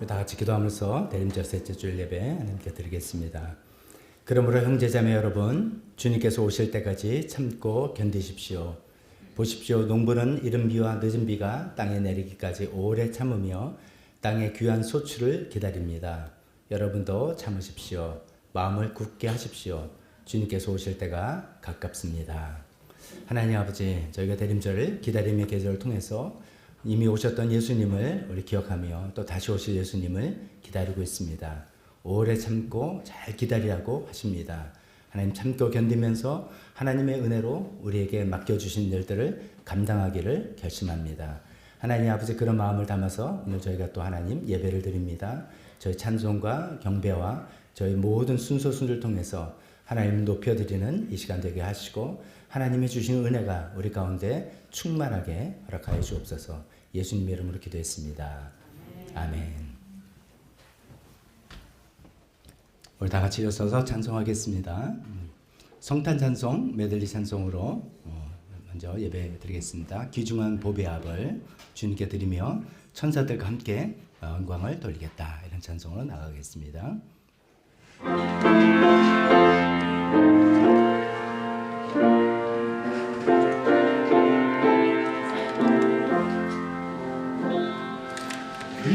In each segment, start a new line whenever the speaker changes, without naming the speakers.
다 같이 기도하면서 대림절 셋째 주일 예배 하나님께 드리겠습니다. 그러므로 형제자매 여러분, 주님께서 오실 때까지 참고 견디십시오. 보십시오. 농부는 이른 비와 늦은 비가 땅에 내리기까지 오래 참으며 땅의 귀한 소출을 기다립니다. 여러분도 참으십시오. 마음을 굳게 하십시오. 주님께서 오실 때가 가깝습니다. 하나님 아버지, 저희가 대림절을 기다림의 계절을 통해서 이미 오셨던 예수님을 우리 기억하며 또 다시 오실 예수님을 기다리고 있습니다. 오래 참고 잘 기다리라고 하십니다. 하나님 참고 견디면서 하나님의 은혜로 우리에게 맡겨주신 일들을 감당하기를 결심합니다. 하나님 아버지, 그런 마음을 담아서 오늘 저희가 또 하나님 예배를 드립니다. 저희 찬송과 경배와 저희 모든 순서순을 통해서 하나님을 높여드리는 이 시간 되게 하시고 하나님이 주신 은혜가 우리 가운데 충만하게 허락하여 주옵소서. 예수님의 이름으로 기도했습니다. 아멘. 우리 다 같이 일어서서 찬송하겠습니다. 성탄 찬송, 메들리 찬송으로 먼저 예배 드리겠습니다. 귀중한 보배 압을 주님께 드리며 천사들과 함께 영광을 돌리겠다, 이런 찬송으로 나가겠습니다.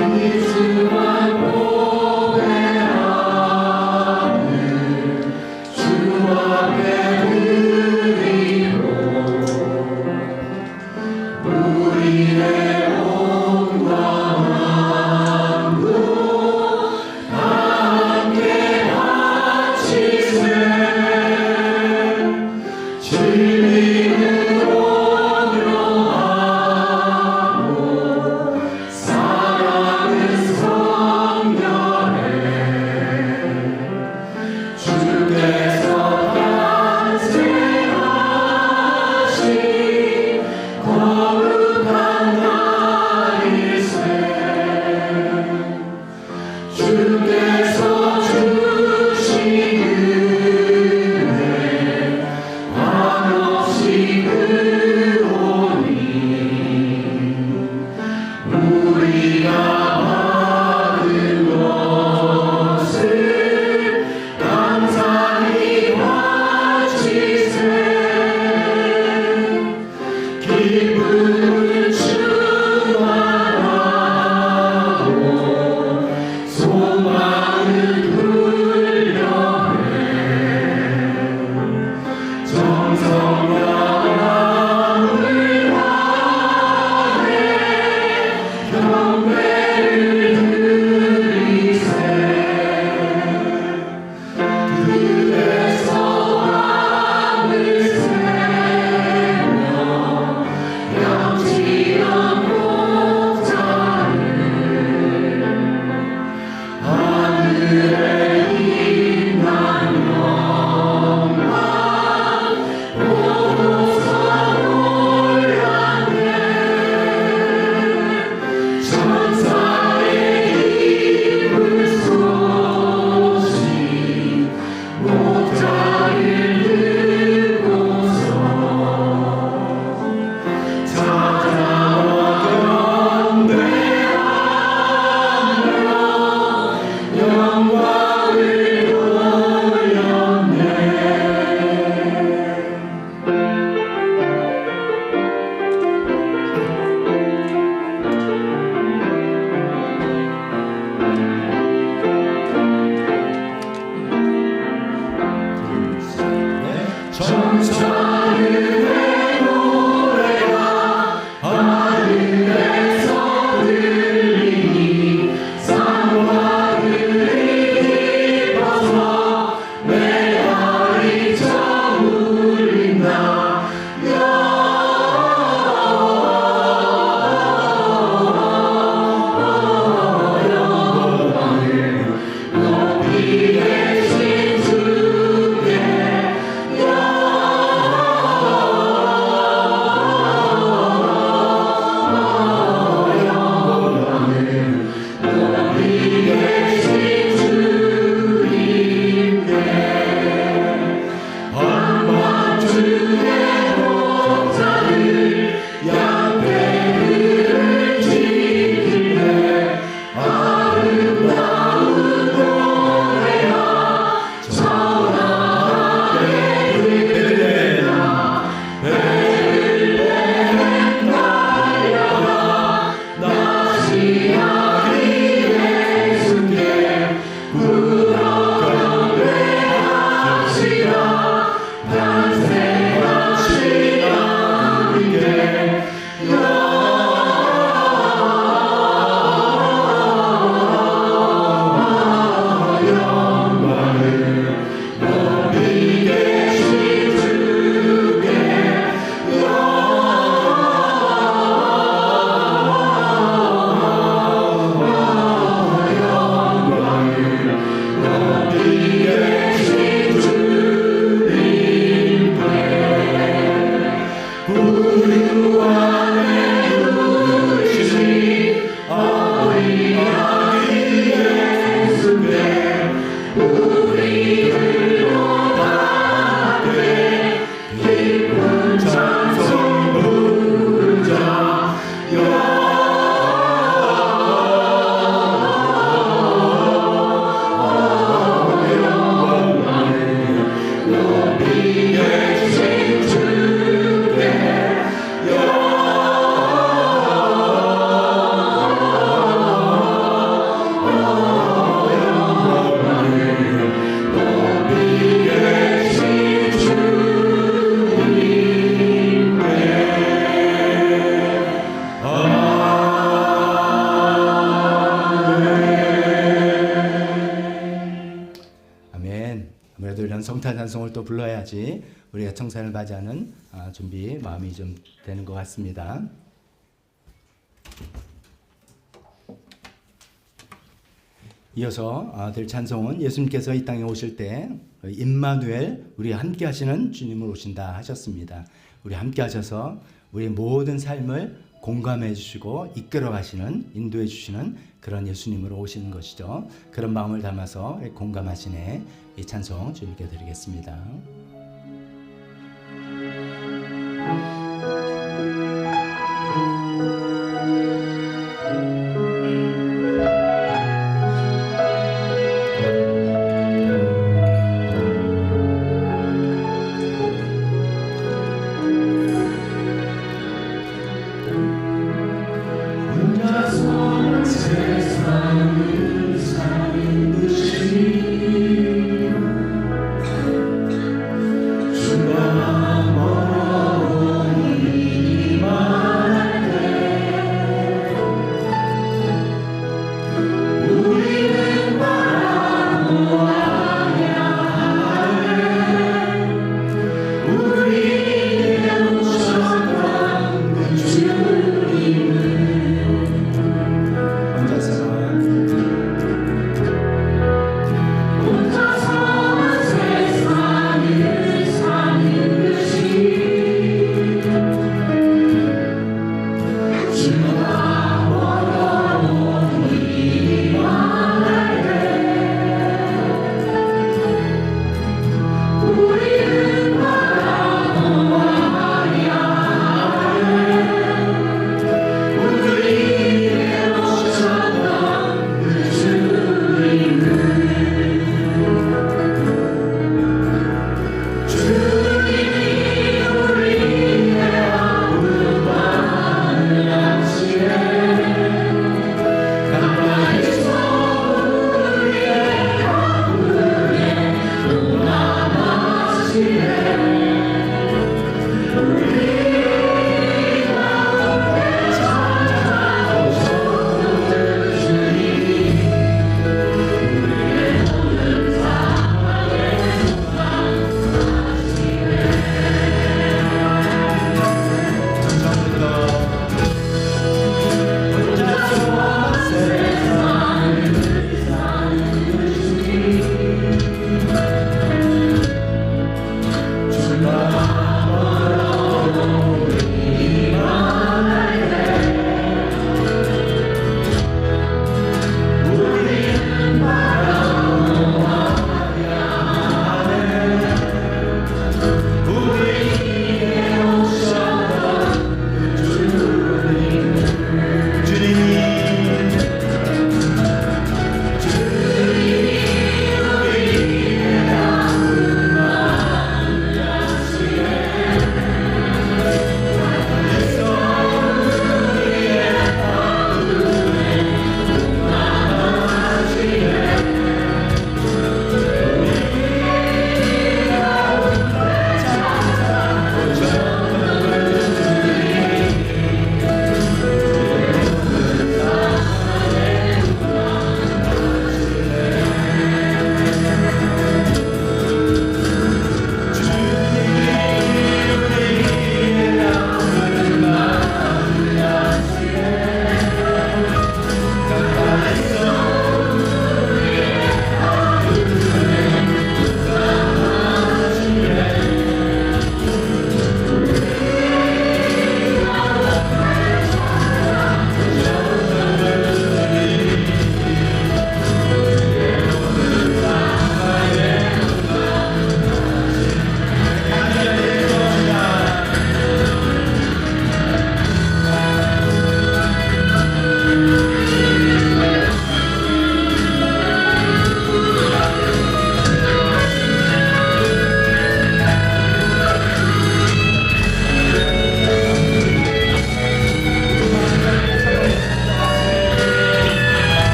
귀중한 보배 압을 주 앞에 드리고 우리의 몸과 마음도 함께 바치세. 진리는 온유하고 사랑은 성결해. 주께서 탄생하신 거룩한 날일세. 주께서 주신 은혜 한없이 크오니 우리가 받은 것을 감사히 바치세. 기쁨을 충만하고 소망을 불려내. 정성과 마음을 다해 경배를 드리세. 들에서 밤을 새며 양치한 목자를 하늘에 있는 영광 보고서 올렸네. 천사의 기쁜 소식 목자를 듣고서 찾아와 경배하며 영광을 돌렸네. 천사들의 노래가 하늘에서 들리니 산과 들이 깊어서 메아리 저울린다. 영광을 높이 계신 주께 영광을
또 불러야지 우리가 청산을 맞이하는 준비 마음이 좀 되는 것 같습니다. 이어서 될 찬송은 예수님께서 이 땅에 오실 때 임마누엘 우리 함께 하시는 주님을 오신다 하셨습니다. 우리 함께 하셔서 우리 모든 삶을 공감해 주시고 이끌어 가시는 인도해 주시는 그런 예수님으로 오시는 것이죠. 그런 마음을 담아서 공감하시네 이 찬송 주님께 드리겠습니다.
혼자서 세상을 사는 듯이 주가 멀어오니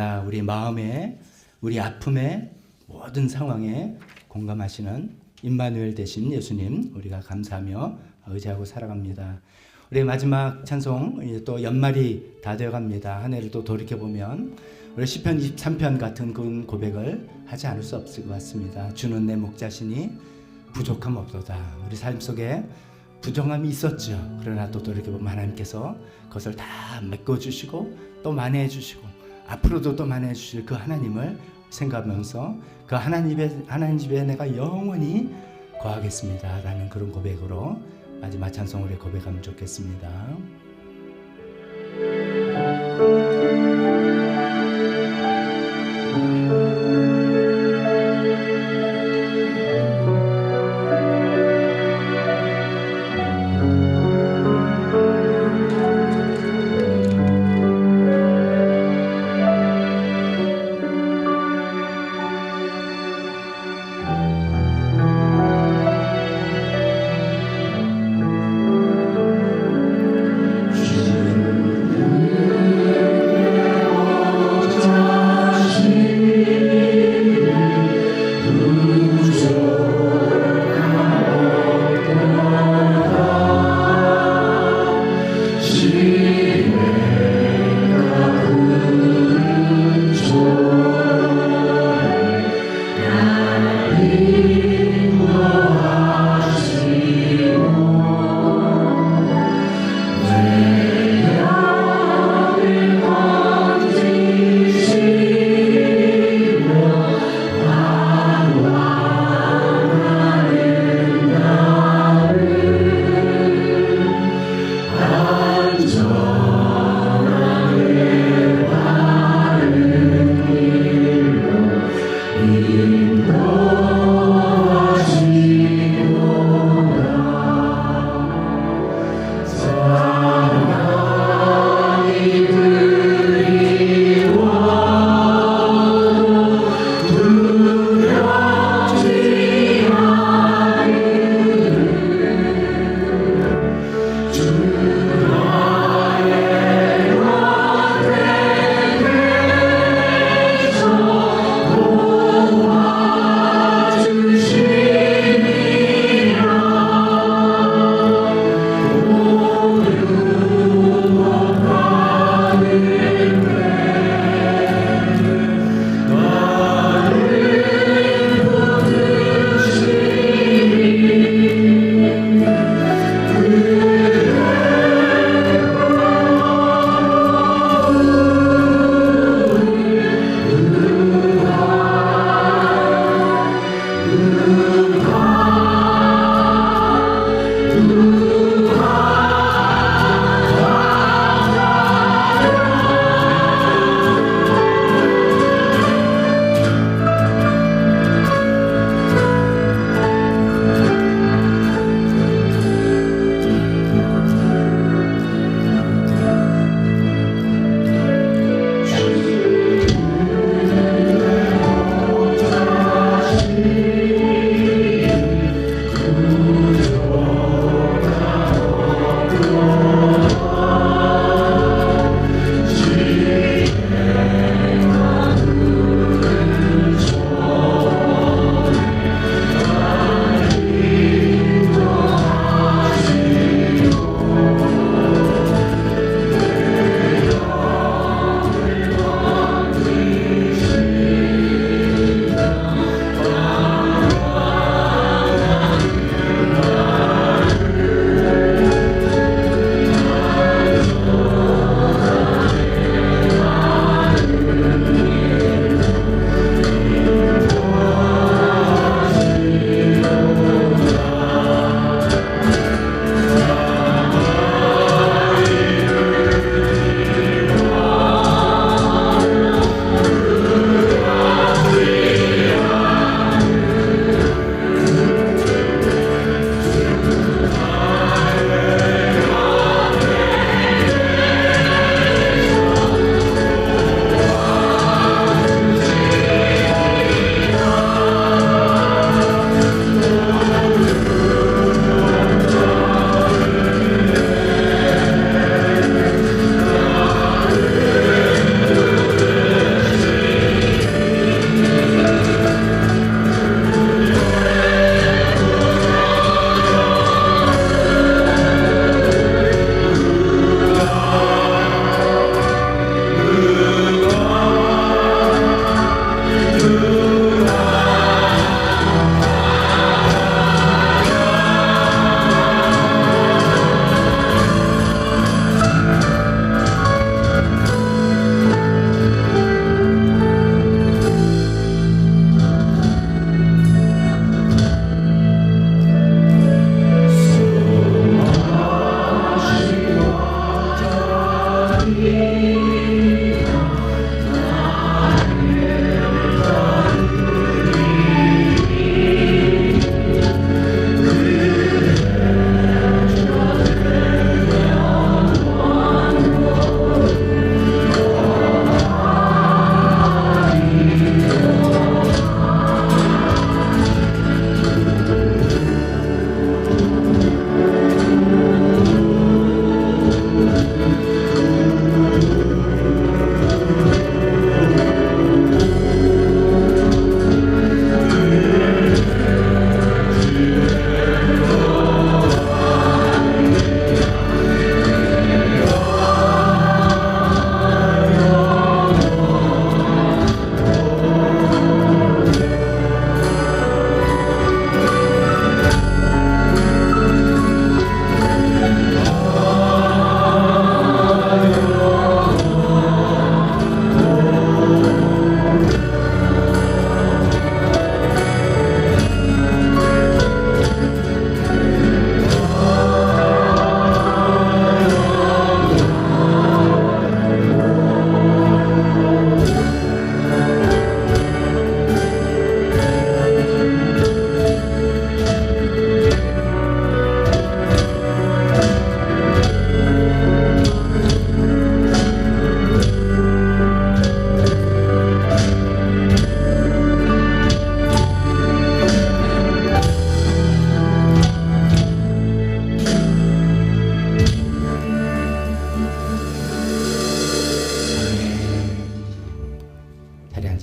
날마다 우리 마음에, 우리 아픔에, 모든 상황에 공감하시는 임마누엘 되신 예수님, 우리가 감사하며 의지하고 살아갑니다. 우리 마지막 찬송, 이제 또 연말이 다 되어갑니다. 한 해를 또 돌이켜보면 우리 시편 23편 같은 그 고백을 하지 않을 수 없을 것 같습니다. 주는 내 목자시니 부족함 없도다. 우리 삶 속에 부정함이 있었죠. 그러나 또 돌이켜보면 하나님께서 그것을 다 메꿔주시고 또 만회해 주시고 앞으로도 또 만회해 주실 그 하나님을 생각하면서 그 하나님 집에 내가 영원히 거하겠습니다 라는 그런 고백으로 마지막 찬송을 고백하면 좋겠습니다.
주는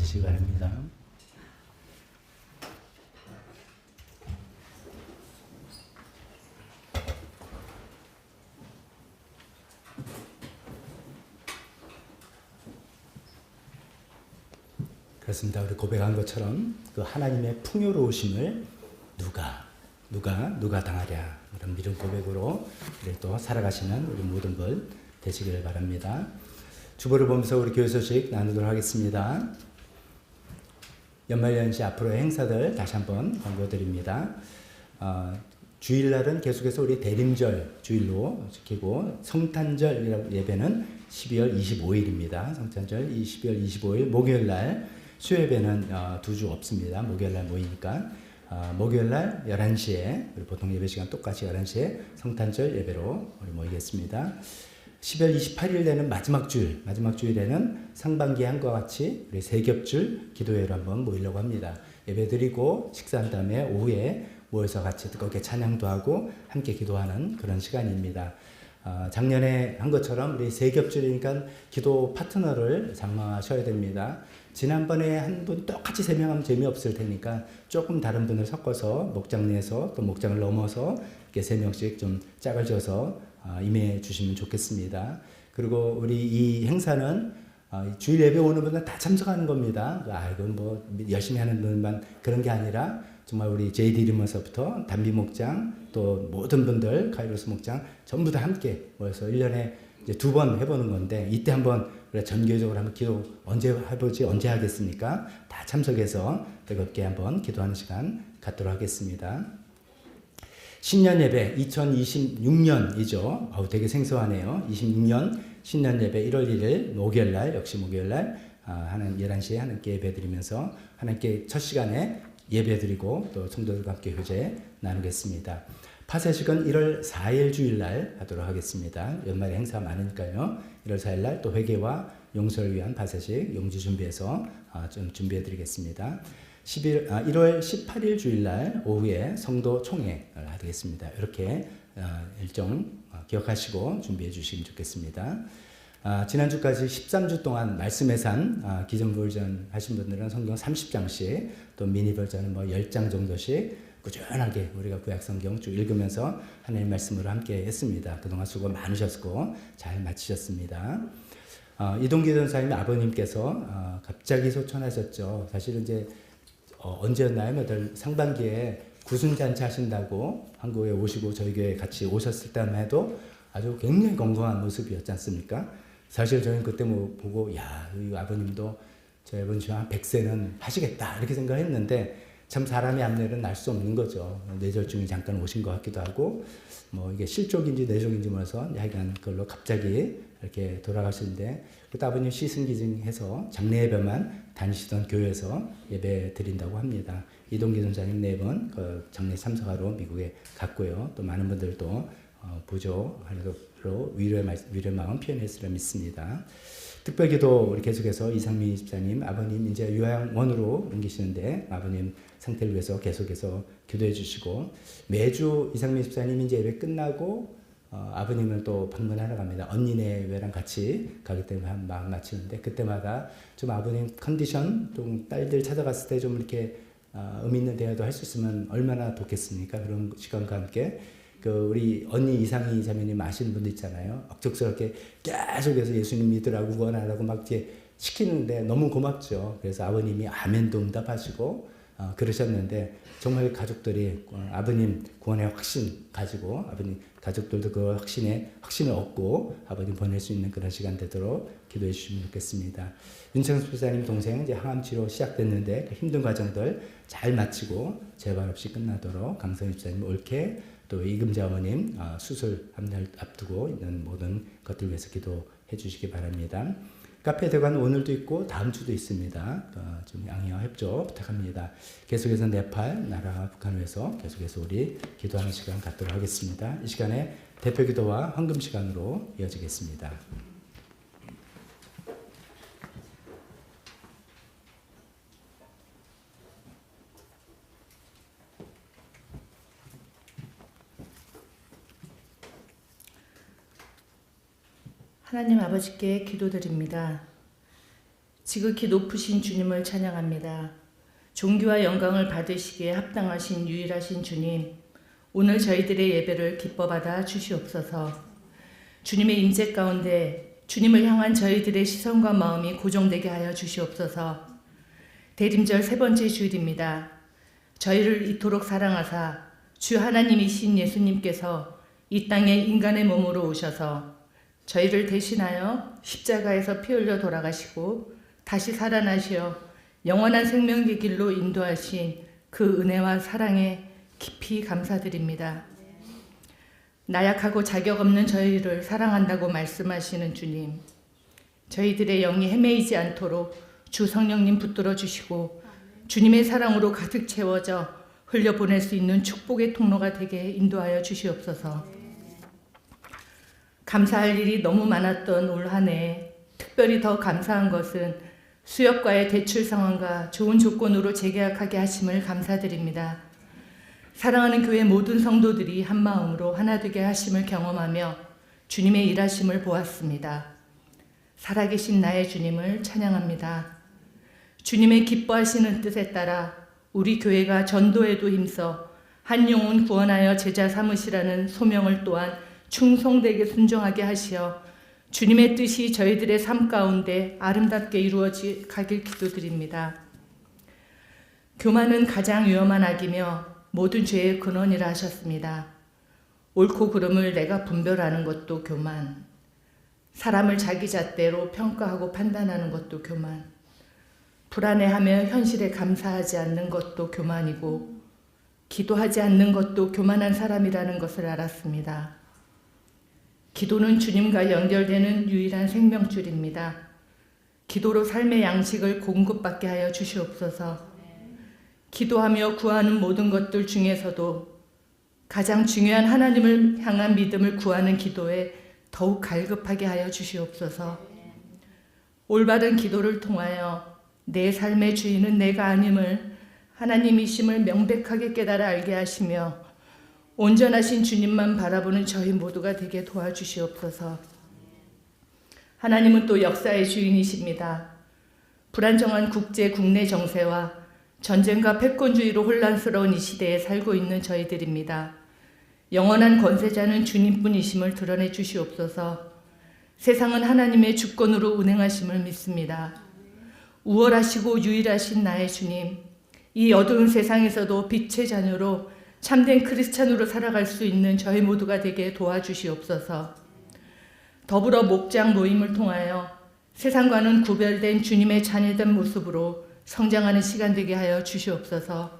앉으시기 바랍니다. 그렇습니다. 우리 고백한 것처럼 그 하나님의 풍요로우심을 누가 당하랴, 그런 믿음 고백으로 우리 또 살아가시는 우리 모든 분 되시길 바랍니다. 주보를 보면서 우리 교회 소식 나누도록 하겠습니다. 연말연시 앞으로의 행사들 다시 한번 권고드립니다. 주일날은 계속해서 우리 대림절 주일로 지키고, 성탄절 예배는 12월 25일입니다. 성탄절 12월 25일 목요일날 수요예배는 2주 없습니다. 목요일날 모이니까 목요일날 11시에 우리 보통 예배 시간 똑같이 11시에 성탄절 예배로 우리 모이겠습니다. 10월 28일 되는 마지막 주일에는 상반기에 한과 같이 우리 세겹줄 기도회로 한번 모이려고 합니다. 예배 드리고 식사한 다음에 오후에 모여서 같이 뜨겁게 찬양도 하고 함께 기도하는 그런 시간입니다. 작년에 한 것처럼 우리 세겹줄이니까 기도 파트너를 장만하셔야 됩니다. 지난번에 한 분 똑같이 3명 하면 재미없을 테니까 조금 다른 분을 섞어서 목장 내에서 또 목장을 넘어서 이렇게 3명씩 좀 짝을 져서 임해 주시면 좋겠습니다. 그리고 우리 이 행사는 주일 예배 오는 분들 다 참석하는 겁니다. 이건 뭐 열심히 하는 분만 그런 게 아니라 정말 우리 JD 리머서부터 단비 목장 또 모든 분들 카이로스 목장 전부 다 함께 모여서 1년에 이제 2번 해보는 건데, 이때 한번 우리가 전교적으로 한번 기도 언제 해보지, 언제 하겠습니까? 다 참석해서 뜨겁게 한번 기도하는 시간 갖도록 하겠습니다. 신년 예배 2026년이죠. 되게 생소하네요. 26년 신년 예배 1월 1일 목요일날, 역시 목요일날 하나님 11시에 하나님께 예배 드리면서 하나님께 첫 시간에 예배 드리고 또 성도들과 함께 교제 나누겠습니다. 파쇄식은 1월 4일 주일날 하도록 하겠습니다. 연말에 행사 많으니까요. 1월 4일날 또 회개와 용서를 위한 파쇄식 용지 준비해서 좀 준비해 드리겠습니다. 1월 18일 주일날 오후에 성도 총회를 하겠습니다. 이렇게 일정 기억하시고 준비해 주시면 좋겠습니다. 지난주까지 13주 동안 말씀의 산 기존 버전 하신 분들은 성경 30장씩, 또 미니 버전은 뭐 10장 정도씩 꾸준하게 우리가 구약 성경 쭉 읽으면서 하나님 말씀으로 함께 했습니다. 그동안 수고 많으셨고 잘 마치셨습니다. 이동기 전사님 아버님께서 갑자기 소천하셨죠. 사실은 이제 언제였나요? 상반기에 구순잔치 하신다고 한국에 오시고 저희 교회에 같이 오셨을 때만 해도 아주 굉장히 건강한 모습이었지 않습니까? 사실 저는 그때 뭐 보고 이 아버님도 저희 아버님 한 100세는 하시겠다 이렇게 생각했는데, 참 사람의 앞내는 알 수 없는 거죠. 뇌졸중이 잠깐 오신 것 같기도 하고, 뭐 이게 실족인지 뇌족인지 몰라서 하여간 그걸로 갑자기 이렇게 돌아가시는데, 그때 아버님 시승기증해서 장례 예배만 다니시던 교회에서 예배 드린다고 합니다. 이동기 선사님 4번 그 장례 참석하러 미국에 갔고요. 또 많은 분들도 부조하로 위로의 마음 표현했으려 믿습니다. 특별기도 우리 계속해서 이상민 집사님 아버님 이제 요양원으로 옮기시는데 아버님 상태를 위해서 계속해서 기도해 주시고, 매주 이상민 집사님이 이제 예배 끝나고 아버님은 또 방문하러 갑니다. 언니네랑 같이 가기 때문에 한 마음 맞추는데, 그때마다 좀 아버님 컨디션 좀 딸들 찾아갔을 때 좀 이렇게 의미 있는 대화도 할 수 있으면 얼마나 좋겠습니까? 그런 시간과 함께 우리 언니 이상희 자매님 아시는 분들 있잖아요. 억척스럽게 계속해서 예수님 믿으라고 구원하라고 막 이렇게 시키는데 너무 고맙죠. 그래서 아버님이 아멘도 응답하시고 그러셨는데, 정말 가족들이 아버님 구원의 확신 가지고 아버님 가족들도 그 확신을 얻고 아버님 보낼 수 있는 그런 시간 되도록 기도해 주시면 좋겠습니다. 윤창수 부사님 동생 이제 항암 치료 시작됐는데 그 힘든 과정들 잘 마치고 재발 없이 끝나도록 강성희 집사님 옳게, 또 이금자 어머님 수술 앞두고 있는 모든 것들 위해서 기도해 주시기 바랍니다. 카페 대관 오늘도 있고 다음 주도 있습니다. 좀 양해와 협조 부탁합니다. 계속해서 네팔, 나라, 북한을 위해서 계속해서 우리 기도하는 시간 갖도록 하겠습니다. 이 시간에 대표 기도와 헌금 시간으로 이어지겠습니다.
하나님 아버지께 기도드립니다. 지극히 높으신 주님을 찬양합니다. 존귀와 영광을 받으시기에 합당하신 유일하신 주님, 오늘 저희들의 예배를 기뻐 받아 주시옵소서. 주님의 임재 가운데 주님을 향한 저희들의 시선과 마음이 고정되게 하여 주시옵소서. 대림절 세 번째 주일입니다. 저희를 이토록 사랑하사 주 하나님이신 예수님께서 이 땅에 인간의 몸으로 오셔서 저희를 대신하여 십자가에서 피 흘려 돌아가시고 다시 살아나시어 영원한 생명의 길로 인도하신 그 은혜와 사랑에 깊이 감사드립니다. 나약하고 자격 없는 저희를 사랑한다고 말씀하시는 주님, 저희들의 영이 헤매이지 않도록 주 성령님 붙들어 주시고 주님의 사랑으로 가득 채워져 흘려보낼 수 있는 축복의 통로가 되게 인도하여 주시옵소서. 감사할 일이 너무 많았던 올 한 해 특별히 더 감사한 것은 수협과의 대출 상황과 좋은 조건으로 재계약하게 하심을 감사드립니다. 사랑하는 교회 모든 성도들이 한 마음으로 하나 되게 하심을 경험하며 주님의 일하심을 보았습니다. 살아계신 나의 주님을 찬양합니다. 주님의 기뻐하시는 뜻에 따라 우리 교회가 전도에도 힘써 한 영혼 구원하여 제자 삼으시라는 소명을 또한 충성되게 순종하게 하시어 주님의 뜻이 저희들의 삶 가운데 아름답게 이루어지 가길 기도드립니다. 교만은 가장 위험한 악이며 모든 죄의 근원이라 하셨습니다. 옳고 그름을 내가 분별하는 것도 교만, 사람을 자기 잣대로 평가하고 판단하는 것도 교만, 불안해하며 현실에 감사하지 않는 것도 교만이고 기도하지 않는 것도 교만한 사람이라는 것을 알았습니다. 기도는 주님과 연결되는 유일한 생명줄입니다. 기도로 삶의 양식을 공급받게 하여 주시옵소서. 기도하며 구하는 모든 것들 중에서도 가장 중요한 하나님을 향한 믿음을 구하는 기도에 더욱 갈급하게 하여 주시옵소서. 올바른 기도를 통하여 내 삶의 주인은 내가 아님을 하나님이심을 명백하게 깨달아 알게 하시며 온전하신 주님만 바라보는 저희 모두가 되게 도와주시옵소서. 하나님은 또 역사의 주인이십니다. 불안정한 국제 국내 정세와 전쟁과 패권주의로 혼란스러운 이 시대에 살고 있는 저희들입니다. 영원한 권세자는 주님뿐이심을 드러내 주시옵소서. 세상은 하나님의 주권으로 운행하심을 믿습니다. 우월하시고 유일하신 나의 주님, 이 어두운 세상에서도 빛의 자녀로 참된 크리스찬으로 살아갈 수 있는 저희 모두가 되게 도와주시옵소서. 더불어 목장 모임을 통하여 세상과는 구별된 주님의 자녀된 모습으로 성장하는 시간 되게 하여 주시옵소서.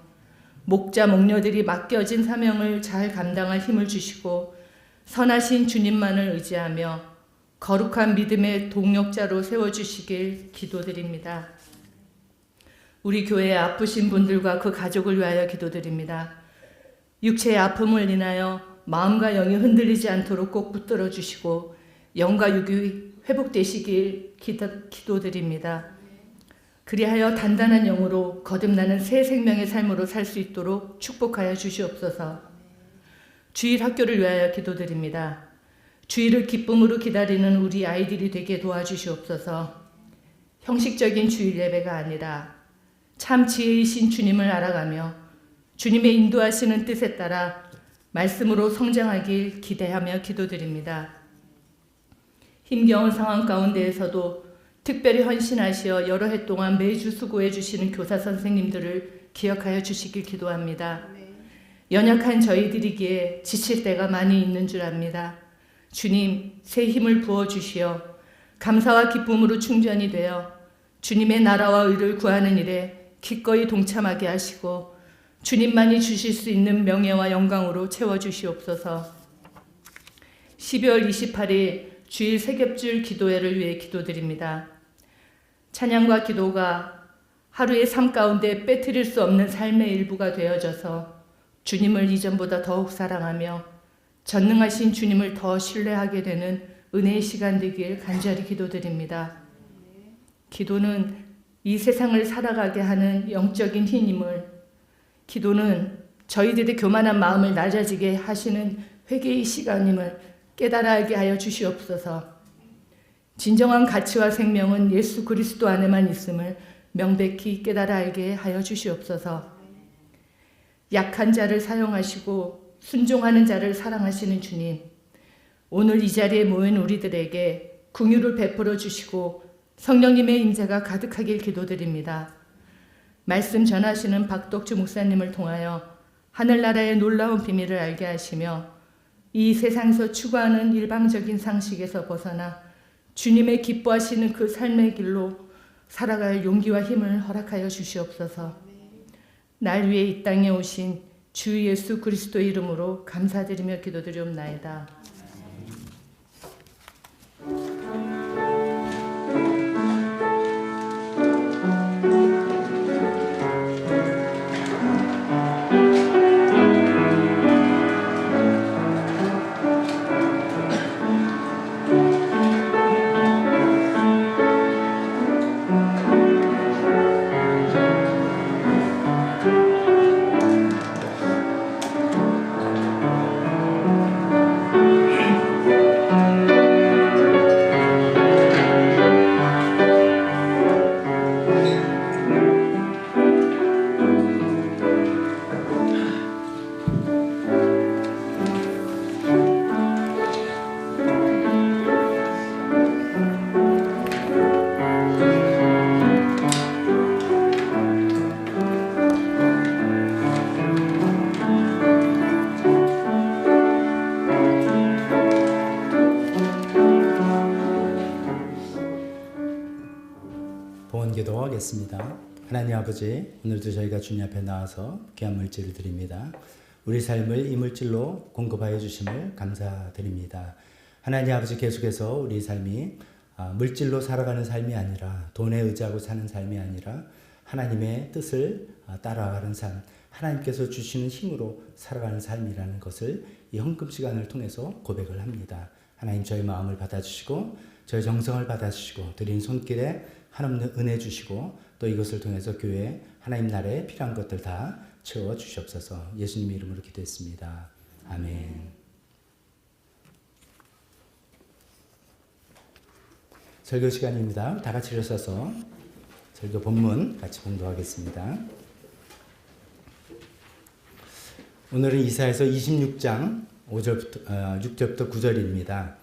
목자 목녀들이 맡겨진 사명을 잘 감당할 힘을 주시고 선하신 주님만을 의지하며 거룩한 믿음의 동력자로 세워주시길 기도드립니다. 우리 교회에 아프신 분들과 그 가족을 위하여 기도드립니다. 육체의 아픔을 인하여 마음과 영이 흔들리지 않도록 꼭 붙들어 주시고 영과 육이 회복되시길 기도드립니다. 그리하여 단단한 영으로 거듭나는 새 생명의 삶으로 살 수 있도록 축복하여 주시옵소서. 주일 학교를 위하여 기도드립니다. 주일을 기쁨으로 기다리는 우리 아이들이 되게 도와주시옵소서. 형식적인 주일 예배가 아니라 참 지혜이신 주님을 알아가며 주님의 인도하시는 뜻에 따라 말씀으로 성장하길 기대하며 기도드립니다. 힘겨운 상황 가운데에서도 특별히 헌신하시어 여러 해 동안 매주 수고해 주시는 교사 선생님들을 기억하여 주시길 기도합니다. 연약한 저희들이기에 지칠 때가 많이 있는 줄 압니다. 주님, 새 힘을 부어주시어 감사와 기쁨으로 충전이 되어 주님의 나라와 의를 구하는 일에 기꺼이 동참하게 하시고 주님만이 주실 수 있는 명예와 영광으로 채워주시옵소서. 12월 28일 주일 세겹줄 기도회를 위해 기도드립니다. 찬양과 기도가 하루의 삶 가운데 빼뜨릴 수 없는 삶의 일부가 되어져서 주님을 이전보다 더욱 사랑하며 전능하신 주님을 더 신뢰하게 되는 은혜의 시간 되길 간절히 기도드립니다. 기도는 이 세상을 살아가게 하는 영적인 힘임을, 기도는 저희들의 교만한 마음을 낮아지게 하시는 회개의 시간임을 깨달아 알게 하여 주시옵소서. 진정한 가치와 생명은 예수 그리스도 안에만 있음을 명백히 깨달아 알게 하여 주시옵소서. 약한 자를 사용하시고 순종하는 자를 사랑하시는 주님, 오늘 이 자리에 모인 우리들에게 긍휼을 베풀어 주시고 성령님의 임재가 가득하길 기도드립니다. 말씀 전하시는 박덕주 목사님을 통하여 하늘나라의 놀라운 비밀을 알게 하시며 이 세상에서 추구하는 일방적인 상식에서 벗어나 주님의 기뻐하시는 그 삶의 길로 살아갈 용기와 힘을 허락하여 주시옵소서. 날 위해 이 땅에 오신 주 예수 그리스도의 이름으로 감사드리며 기도드리옵나이다.
기도하겠습니다. 하나님 아버지, 오늘도 저희가 주님 앞에 나와서 귀한 물질을 드립니다. 우리 삶을 이 물질로 공급하여 주심을 감사드립니다. 하나님 아버지, 계속해서 우리 삶이 물질로 살아가는 삶이 아니라 돈에 의지하고 사는 삶이 아니라 하나님의 뜻을 따라가는 삶, 하나님께서 주시는 힘으로 살아가는 삶이라는 것을 이 헌금 시간을 통해서 고백을 합니다. 하나님, 저희 마음을 받아주시고 저희 정성을 받아주시고 드린 손길에 하나님 은혜 주시고 또 이것을 통해서 교회 하나님 나라에 필요한 것들 다 채워 주시옵소서. 예수님 이름으로 기도했습니다. 아멘. 설교 시간입니다. 다 같이 일어서서 설교 본문 같이 봉독하겠습니다. 오늘은 이사야서 26장 6절부터 9절입니다.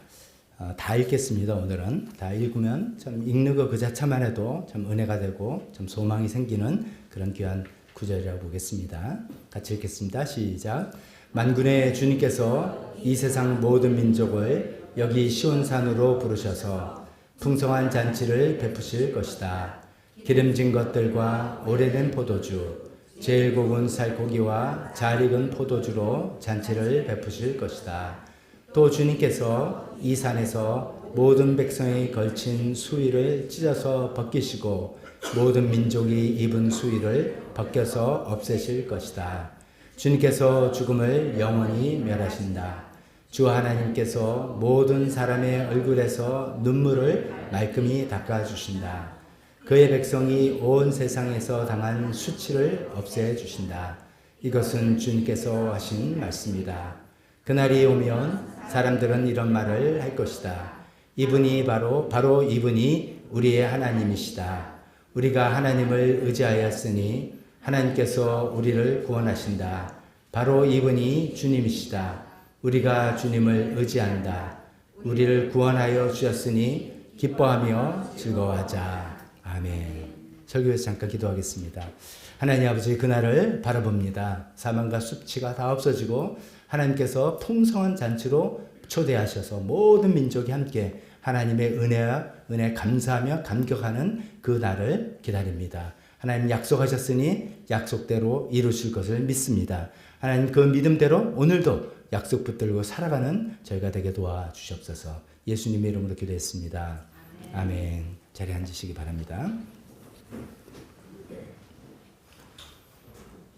다 읽겠습니다. 오늘은 다 읽으면 참 읽는 거 그 자체만 해도 참 은혜가 되고 참 소망이 생기는 그런 귀한 구절이라고 보겠습니다. 같이 읽겠습니다. 시작. 만군의 주님께서 이 세상 모든 민족을 여기 시온산으로 부르셔서 풍성한 잔치를 베푸실 것이다. 기름진 것들과 오래된 포도주, 제일 고운 살코기와 잘 익은 포도주로 잔치를 베푸실 것이다. 또 주님께서 이 산에서 모든 백성이 걸친 수의를 찢어서 벗기시고 모든 민족이 입은 수의를 벗겨서 없애실 것이다. 주님께서 죽음을 영원히 멸하신다. 주 하나님께서 모든 사람의 얼굴에서 눈물을 말끔히 닦아주신다. 그의 백성이 온 세상에서 당한 수치를 없애주신다. 이것은 주님께서 하신 말씀이다. 그날이 오면 사람들은 이런 말을 할 것이다. 이분이 바로 이분이 우리의 하나님이시다. 우리가 하나님을 의지하였으니 하나님께서 우리를 구원하신다. 바로 이분이 주님이시다. 우리가 주님을 의지한다. 우리를 구원하여 주셨으니 기뻐하며 즐거워하자. 아멘. 설교에서 잠깐 기도하겠습니다. 하나님 아버지, 그날을 바라봅니다. 사망과 수치가 다 없어지고 하나님께서 풍성한 잔치로 초대하셔서 모든 민족이 함께 하나님의 은혜 감사하며 감격하는 그 날을 기다립니다. 하나님 약속하셨으니 약속대로 이루실 것을 믿습니다. 하나님 그 믿음대로 오늘도 약속 붙들고 살아가는 저희가 되게 도와주시옵소서. 예수님의 이름으로 기도했습니다. 아멘. 자리에 앉으시기 바랍니다.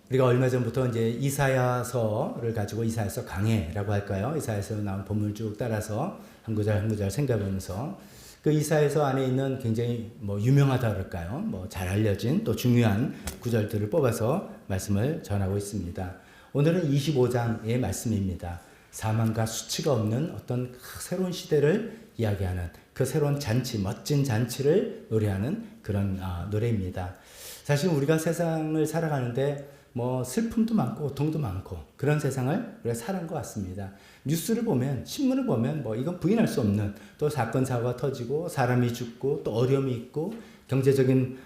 우리가 얼마 전부터 이제 이사야서를 가지고 이사야서 강해라고 할까요? 이사야서 나온 본문을 쭉 따라서 한 구절 한 구절 생각하면서 그 이사야서 안에 있는 굉장히 유명하다 그럴까요? 잘 알려진 또 중요한 구절들을 뽑아서 말씀을 전하고 있습니다. 오늘은 25장의 말씀입니다. 사망과 수치가 없는 어떤 새로운 시대를 이야기하는 그 새로운 잔치, 멋진 잔치를 노래하는 그런 노래입니다. 사실 우리가 세상을 살아가는데 뭐 슬픔도 많고 고통도 많고 그런 세상을 우리가 살아온 것 같습니다. 뉴스를 보면, 신문을 보면 뭐 이건 부인할 수 없는 또 사건 사고가 터지고 사람이 죽고 또 어려움이 있고 경제적인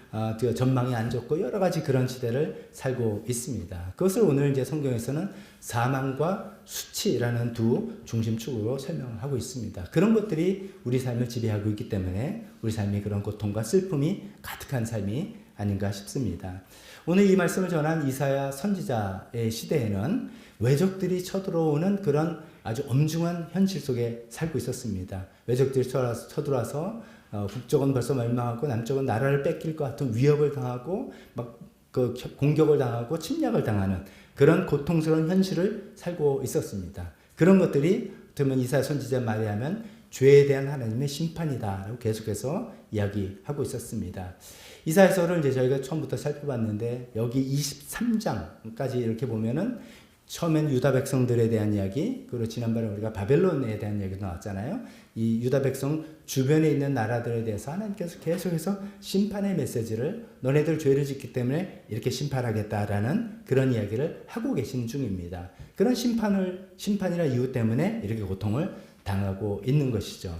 전망이 안 좋고 여러 가지 그런 시대를 살고 있습니다. 그것을 오늘 이제 성경에서는 사망과 수치라는 두 중심축으로 설명하고 있습니다. 그런 것들이 우리 삶을 지배하고 있기 때문에 우리 삶이 그런 고통과 슬픔이 가득한 삶이 아닌가 싶습니다. 오늘 이 말씀을 전한 이사야 선지자의 시대에는 외적들이 쳐들어오는 그런 아주 엄중한 현실 속에 살고 있었습니다. 외적들이 쳐들어와서 북쪽은 벌써 멸망하고 남쪽은 나라를 뺏길 것 같은 위협을 당하고 막 그 공격을 당하고 침략을 당하는 그런 고통스러운 현실을 살고 있었습니다. 그런 것들이 어쩌면 이사야 선지자 말에 하면 죄에 대한 하나님의 심판이다라고 계속해서 이야기하고 있었습니다. 이사야서를 이제 저희가 처음부터 살펴봤는데 여기 23장까지 이렇게 보면은 처음엔 유다 백성들에 대한 이야기, 그리고 지난번에 우리가 바벨론에 대한 이야기도 나왔잖아요. 이 유다 백성 주변에 있는 나라들에 대해서 하나님께서 계속해서 심판의 메시지를 너네들 죄를 짓기 때문에 이렇게 심판하겠다라는 그런 이야기를 하고 계신 중입니다. 그런 심판이라 이유 때문에 이렇게 고통을 당하고 있는 것이죠.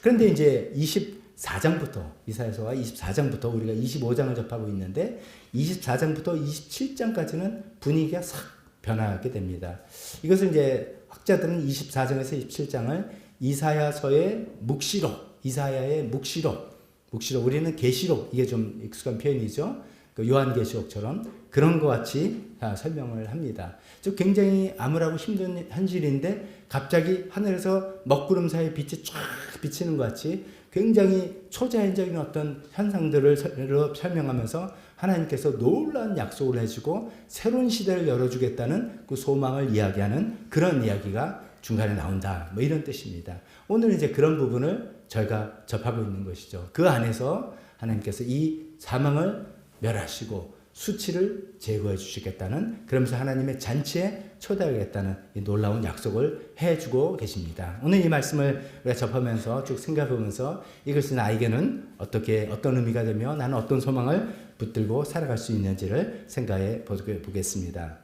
그런데 이제 24장부터 이사야서와 24장부터 우리가 25장을 접하고 있는데 24장부터 27장까지는 분위기가 싹 변화하게 됩니다. 이것을 이제 학자들은 24장에서 27장을 이사야서의 묵시록, 이사야의 묵시록, 우리는 계시록, 이게 좀 익숙한 표현이죠. 그 요한계시록처럼 그런 것 같이 설명을 합니다. 즉 굉장히 암울하고 힘든 현실인데 갑자기 하늘에서 먹구름 사이에 빛이 쫙 비치는 것 같이 굉장히 초자연적인 어떤 현상들을 설명하면서 하나님께서 놀라운 약속을 해주고 새로운 시대를 열어주겠다는 그 소망을 이야기하는 그런 이야기가 중간에 나온다. 뭐 이런 뜻입니다. 오늘 이제 그런 부분을 저희가 접하고 있는 것이죠. 그 안에서 하나님께서 이 사망을 멸하시고 수치를 제거해 주시겠다는, 그러면서 하나님의 잔치에 초대하겠다는 이 놀라운 약속을 해주고 계십니다. 오늘 이 말씀을 우리가 접하면서 쭉 생각하면서 이것이 나에게는 어떤 의미가 되며 나는 어떤 소망을 붙들고 살아갈 수 있는지를 생각해 보겠습니다.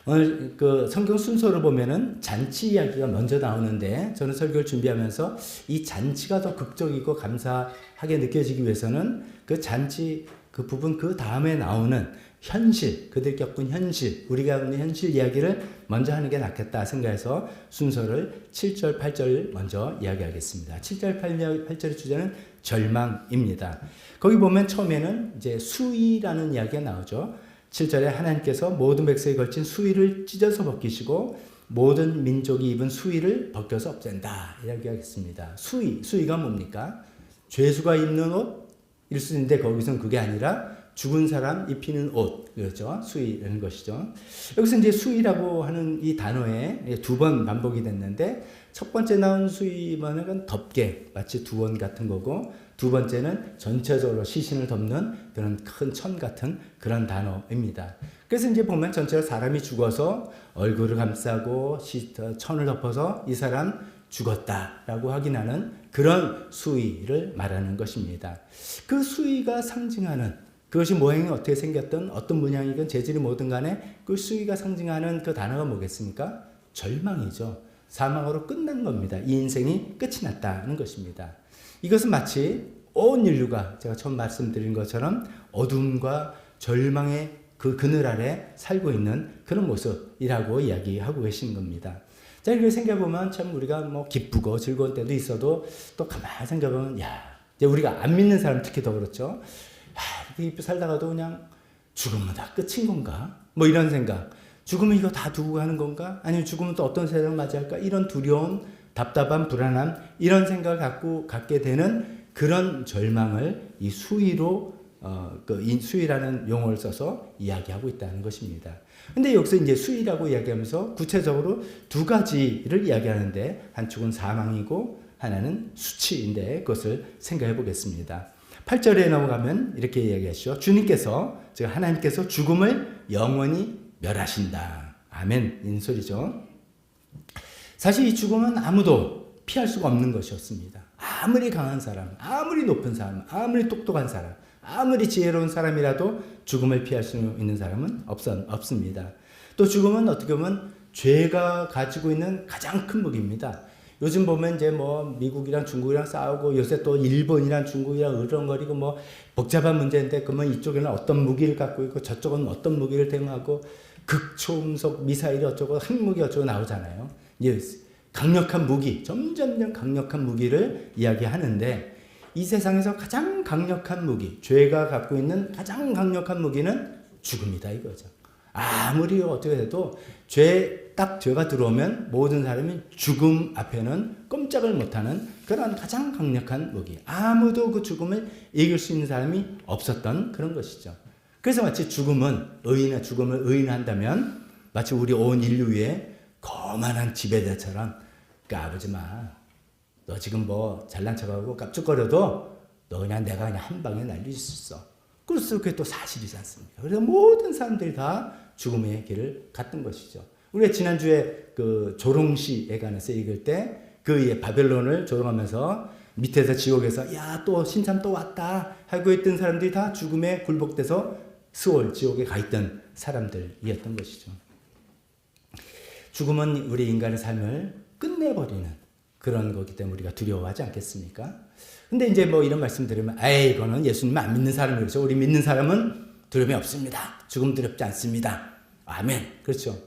오늘 그 성경 순서를 보면은 잔치 이야기가 먼저 나오는데 저는 설교를 준비하면서 이 잔치가 더 극적이고 감사하게 느껴지기 위해서는 그 잔치 그 부분 그 다음에 나오는 현실, 그들이 겪은 현실, 우리가 겪는 현실 이야기를 먼저 하는 게 낫겠다 생각해서 순서를 7절, 8절 먼저 이야기하겠습니다. 7절, 8절의 주제는 절망입니다. 거기 보면 처음에는 이제 수의라는 이야기가 나오죠. 7절에 하나님께서 모든 백성에 걸친 수의를 찢어서 벗기시고 모든 민족이 입은 수의를 벗겨서 없앤다 이야기하겠습니다. 수의가 뭡니까? 죄수가 입는 옷일 수 있는데 거기서는 그게 아니라 죽은 사람 입히는 옷, 그렇죠? 수의라는 것이죠. 여기서 이제 수의라고 하는 이 단어에 두 번 반복이 됐는데 첫 번째 나온 수의만은 덮개, 마치 두원 같은 거고 두 번째는 전체적으로 시신을 덮는 그런 큰 천 같은 그런 단어입니다. 그래서 이제 보면 전체로 사람이 죽어서 얼굴을 감싸고 천을 덮어서 이 사람 죽었다라고 확인하는 그런 수의를 말하는 것입니다. 그 수의가 상징하는 그것이 모양이 어떻게 생겼든 어떤 문양이든 재질이 뭐든 간에 그 수의가 상징하는 그 단어가 뭐겠습니까? 절망이죠. 사망으로 끝난 겁니다. 이 인생이 끝이 났다는 것입니다. 이것은 마치 온 인류가 제가 처음 말씀드린 것처럼 어둠과 절망의 그 그늘 아래 살고 있는 그런 모습이라고 이야기하고 계신 겁니다. 자, 이렇게 생각해보면 참 우리가 뭐 기쁘고 즐거운 때도 있어도 또 가만히 생각해보면 이제 우리가 안 믿는 사람 특히 더 그렇죠. 이렇게 살다가도 그냥 죽으면 다 끝인 건가? 뭐 이런 생각. 죽으면 이거 다 두고 가는 건가? 아니면 죽으면 또 어떤 세상을 맞이할까? 이런 두려움, 답답함, 불안함 이런 생각을 갖게 되는 그런 절망을 이 수의로 이 수의라는 용어를 써서 이야기하고 있다는 것입니다. 근데 여기서 이제 수의라고 이야기하면서 구체적으로 두 가지를 이야기하는데 한쪽은 사망이고 하나는 수치인데 그것을 생각해 보겠습니다. 8절에 넘어가면 이렇게 이야기하시죠. 주님께서, 즉 하나님께서 죽음을 영원히 멸하신다. 아멘. 인 소리죠. 사실 이 죽음은 아무도 피할 수가 없는 것이었습니다. 아무리 강한 사람, 아무리 높은 사람, 아무리 똑똑한 사람, 아무리 지혜로운 사람이라도 죽음을 피할 수 있는 사람은 없습니다. 또 죽음은 어떻게 보면 죄가 가지고 있는 가장 큰 무기입니다. 요즘 보면 이제 뭐 미국이랑 중국이랑 싸우고 요새 또 일본이랑 중국이랑 으르렁거리고 뭐 복잡한 문제인데 그러면 이쪽에는 어떤 무기를 갖고 있고 저쪽은 어떤 무기를 대응하고 극초음속 미사일이 어쩌고 핵무기 어쩌고 나오잖아요. 강력한 무기, 점점 강력한 무기를 이야기하는데 이 세상에서 가장 강력한 무기, 죄가 갖고 있는 가장 강력한 무기는 죽음이다 이거죠. 아무리 어떻게 해도 죄가 들어오면 모든 사람이 죽음 앞에는 꼼짝을 못하는 그런 가장 강력한 무기. 아무도 그 죽음을 이길 수 있는 사람이 없었던 그런 것이죠. 그래서 마치 죽음을 의인한다면 마치 우리 온 인류 위에 거만한 지배자처럼 까부지 마. 너 지금 뭐 잘난 척하고 깝죽거려도 너 그냥 내가 그냥 한 방에 날릴 수 있어. 그래서 그게 또 사실이지 않습니까? 그래서 모든 사람들이 다 죽음의 길을 갔던 것이죠. 우리가 지난주에 그 조롱시에 관해서 읽을 때 그 바벨론을 조롱하면서 밑에서 지옥에서 야 또 신참 또 왔다 하고 있던 사람들이 다 죽음에 굴복돼서 스올 지옥에 가 있던 사람들이었던 것이죠. 죽음은 우리 인간의 삶을 끝내버리는 그런 거기 때문에 우리가 두려워하지 않겠습니까? 근데 이제 뭐 이런 말씀 드리면 에이 이거는 예수님 안 믿는 사람이 그렇죠. 우리 믿는 사람은 두려움이 없습니다. 죽음 두렵지 않습니다. 아멘. 그렇죠.